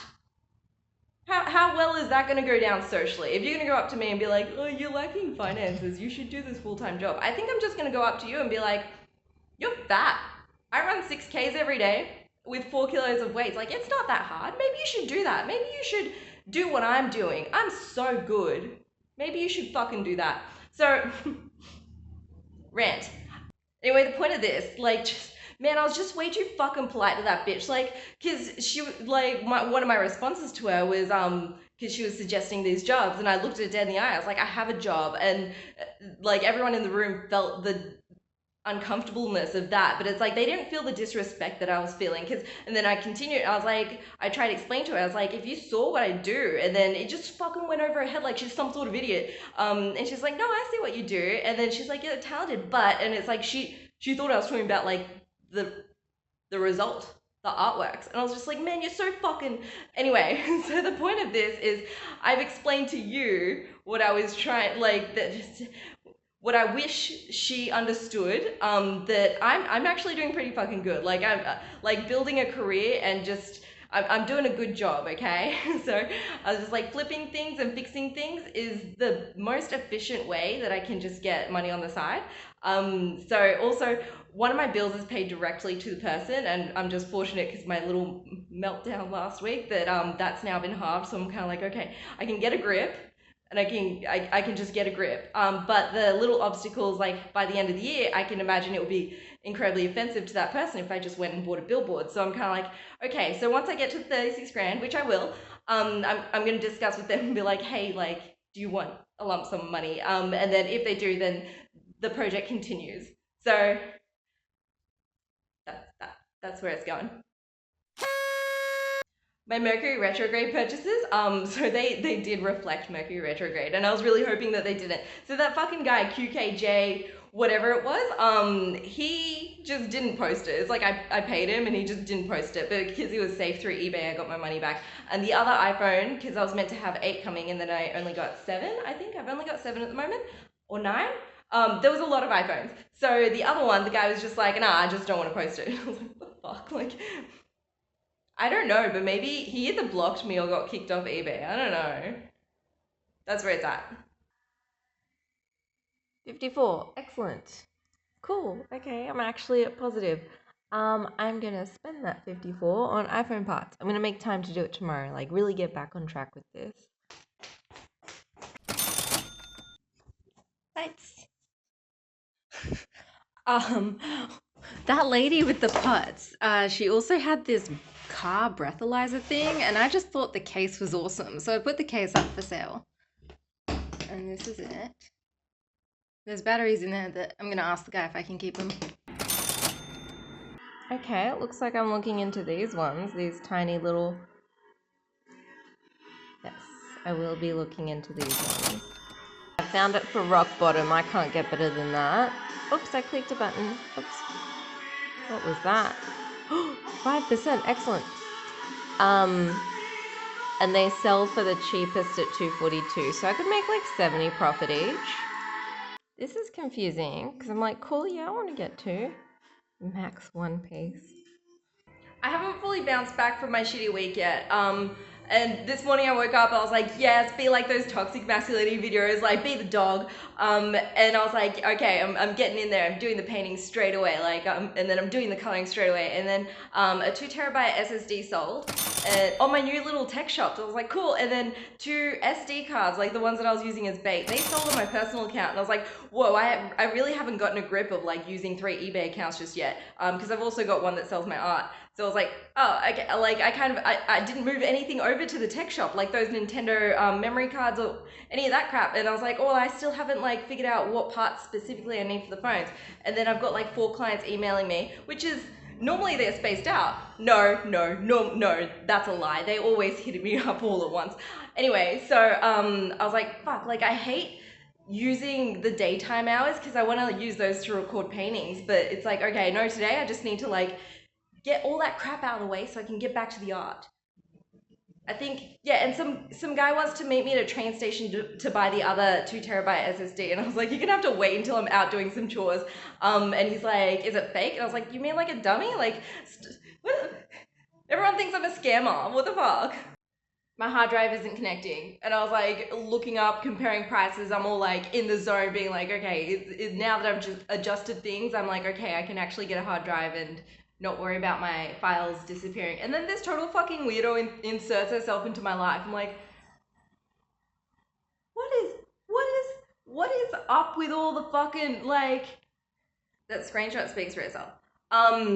A: How well is that going to go down socially? If you're going to go up to me and be like, oh, you're lacking finances, you should do this full-time job. I think I'm just going to go up to you and be like, you're fat. I run 6Ks every day with 4 kilos of weight. Like, it's not that hard. Maybe you should do that. Maybe you should do what I'm doing. I'm so good. Maybe you should fucking do that. So, rant. Anyway, the point of this, like, just, man, I was just way too fucking polite to that bitch. Like, cause she, like, one of my responses to her was, cause she was suggesting these jobs, and I looked at her dead in the eye. I was like, I have a job, and like everyone in the room felt the uncomfortableness of that, but it's like they didn't feel the disrespect that I was feeling. And then I continued. I was like, I tried to explain to her. I was like, if you saw what I do, and then it just fucking went over her head like she's some sort of idiot. And she's like, no, I see what you do. And then she's like, you're talented, but, and it's like she thought I was talking about like the result, the artworks, and I was just like, man, you're so fucking. Anyway, so the point of this is I've explained to you what I was trying, like that. What I wish she understood, that I'm actually doing pretty fucking good. Like I'm like building a career and just I'm doing a good job, okay? So I was just like flipping things and fixing things is the most efficient way that I can just get money on the side. So also one of my bills is paid directly to the person, and I'm just fortunate because my little meltdown last week that that's now been halved. So I'm kind of like, okay, I can get a grip, and I can just get a grip. But the little obstacles, like by the end of the year, I can imagine it would be incredibly offensive to that person if I just went and bought a billboard. So I'm kind of like, okay, so once I get to 36 grand, which I will, I'm going to discuss with them and be like, hey, like, do you want a lump sum of money? And then if they do, then the project continues. So that's where it's going. My Mercury retrograde purchases, so they did reflect Mercury retrograde, and I was really hoping that they didn't. So that fucking guy, QKJ, whatever it was, he just didn't post it. It's like I paid him and he just didn't post it, but because he was safe through eBay, I got my money back. And the other iPhone, because I was meant to have 8 coming and then I only got 7, I think. I've only got 7 at the moment, or 9. There was a lot of iPhones. So the other one, the guy was just like, nah, I just don't want to post it. I was like, what the fuck? Like, I don't know, but maybe he either blocked me or got kicked off eBay. I don't know. That's where it's at.
C: 54. Excellent. Cool. Okay, I'm actually positive. I'm gonna spend that 54 on iPhone parts. I'm gonna make time to do it tomorrow. Like, really get back on track with this. Lights. That lady with the putts, she also had this car breathalyzer thing, and I just thought the case was awesome. So I put the case up for sale. And this is it. There's batteries in there that I'm gonna ask the guy if I can keep them. Okay, it looks like I'm looking into these ones, these tiny little... Yes, I will be looking into these ones. I found it for rock bottom. I can't get better than that. Oops, I clicked a button. Oops. What was that? 5%, excellent. And they sell for the cheapest at $2.42, so I could make like 70 profit each. This is confusing because I'm like, cool, yeah, I want to get 2. Max 1 piece.
A: I haven't fully bounced back from my shitty week yet. And this morning I woke up and I was like, yes, be like those toxic masculinity videos, like be the dog. And I was like, okay, I'm getting in there. I'm doing the painting straight away, like, and then I'm doing the coloring straight away. And then a 2 terabyte SSD sold on my new little tech shop. So I was like, cool. And then 2 SD cards, like the ones that I was using as bait, they sold on my personal account. And I was like, whoa, I really haven't gotten a grip of like using 3 eBay accounts just yet. Because I've also got one that sells my art. So I was like, oh, okay, like I didn't move anything over to the tech shop, like those Nintendo memory cards or any of that crap. And I was like, oh, well, I still haven't like figured out what parts specifically I need for the phones. And then I've got like 4 clients emailing me, which is, normally they're spaced out. No, that's a lie. They always hit me up all at once. Anyway, so I was like, fuck, like I hate using the daytime hours because I want to use those to record paintings. But it's like, okay, no, today I just need to like get all that crap out of the way so I can get back to the art. I think, yeah, and some guy wants to meet me at a train station to buy the other 2 terabyte SSD, and I was like, you're gonna have to wait until I'm out doing some chores. And he's like, is it fake? And I was like, you mean like a dummy? Like, everyone thinks I'm a scammer. What the fuck? My hard drive isn't connecting, and I was like looking up, comparing prices. I'm all like in the zone, being like, okay, now that I've just adjusted things, I'm like, okay, I can actually get a hard drive and not worry about my files disappearing. And then this total fucking weirdo inserts herself into my life. I'm like, what is up with all the fucking, like, that screenshot speaks for itself. I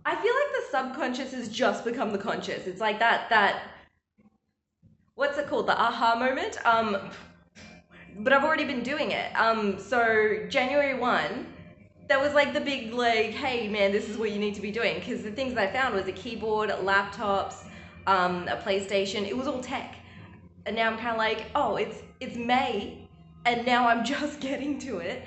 A: feel like the subconscious has just become the conscious. It's like that what's it called? The aha moment. But I've already been doing it. So January 1, that was like the big like, hey man, this is what you need to be doing. Because the things I found was a keyboard, laptops, a PlayStation. It was all tech. And now I'm kind of like, oh, it's May, and now I'm just getting to it.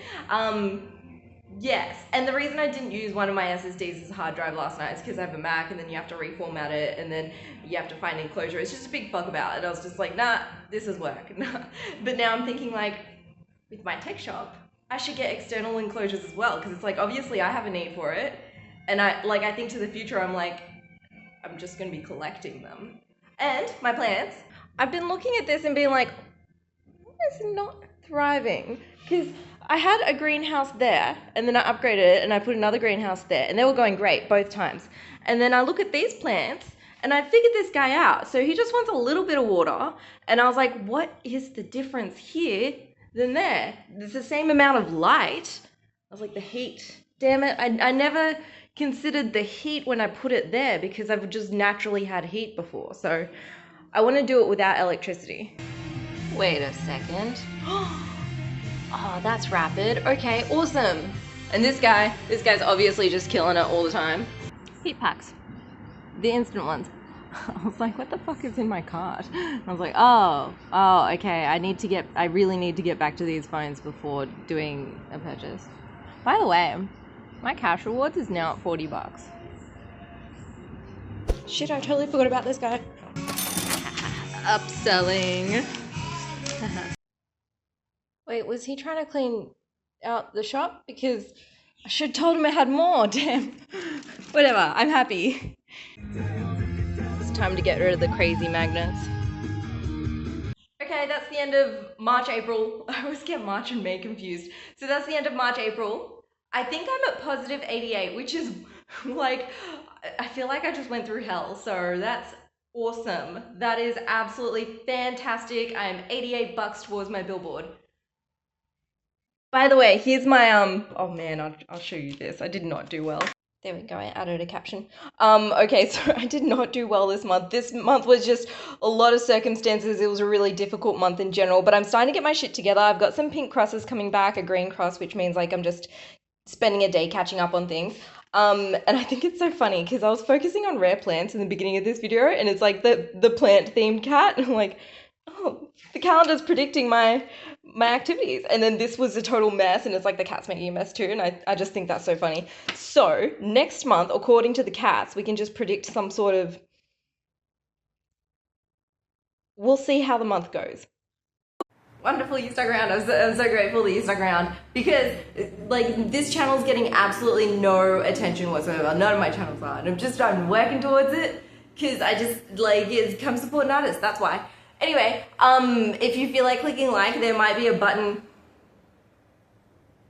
A: Yes, and the reason I didn't use one of my SSDs as a hard drive last night is because I have a Mac, and then you have to reformat it, and then you have to find enclosure. It's just a big fuck about it. I was just like, nah, this is work. Nah. But now I'm thinking like, with my tech shop, I should get external enclosures as well, because it's like, obviously I have a need for it, and I think to the future, I'm like, I'm just going to be collecting them. And my plants, I've been looking at this and being like, what is not thriving? Because
C: I had a greenhouse there, and then I upgraded it, and I put another greenhouse there, and they were going great both times. And then I look at these plants, and I figured this guy out. So he just wants a little bit of water, and I was like, what is the difference here than there? There's the same amount of light. I was like, the heat. Damn it, I never considered the heat when I put it there because I've just naturally had heat before. So I want to do it without electricity. Wait a second. Oh, that's rapid. Okay, awesome. And this guy's obviously just killing it all the time. Heat packs. The instant ones. I was like, what the fuck is in my cart? And I was like, oh, okay. I really need to get back to these phones before doing a purchase. By the way, my cash rewards is now at $40. Shit, I totally forgot about this guy. Upselling. Wait, was he trying to clean out the shop? Because I should have told him I had more, damn. Whatever, I'm happy. It's time to get rid of the crazy magnets. Okay, that's the end of March, April. I always get March and May confused. So that's the end of March, April. I think I'm at positive 88, which is like, I feel like I just went through hell. So that's awesome. That is absolutely fantastic. I am $88 towards my billboard. By the way, here's my, oh man, I'll show you this. I did not do well. There we go, I added a caption. Okay, so I did not do well this month. This month was just a lot of circumstances. It was a really difficult month in general, but I'm starting to get my shit together. I've got some pink crosses coming back, a green cross, which means like I'm just spending a day catching up on things. And I think it's so funny because I was focusing on rare plants in the beginning of this video, and it's like the plant themed cat, and I'm like, oh, the calendar's predicting my activities, and then this was a total mess, and it's like the cat's making a mess too, and I just think that's so funny. So next month, according to the cats, we can just predict some sort of, we'll see how the month goes. Wonderful you stuck around. I'm so grateful that you stuck around, because like this channel's getting absolutely no attention whatsoever. None of my channels are, and I'm working towards it because I just like come support an artist. That's why. Anyway, if you feel like clicking like, there might be a button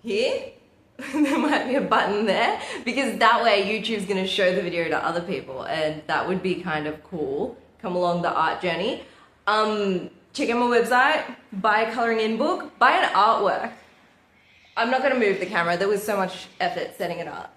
C: here. There might be a button there, because that way YouTube's gonna show the video to other people, and that would be kind of cool. Come along the art journey. Check out my website, buy a coloring in book, buy an artwork. I'm not gonna move the camera, there was so much effort setting it up.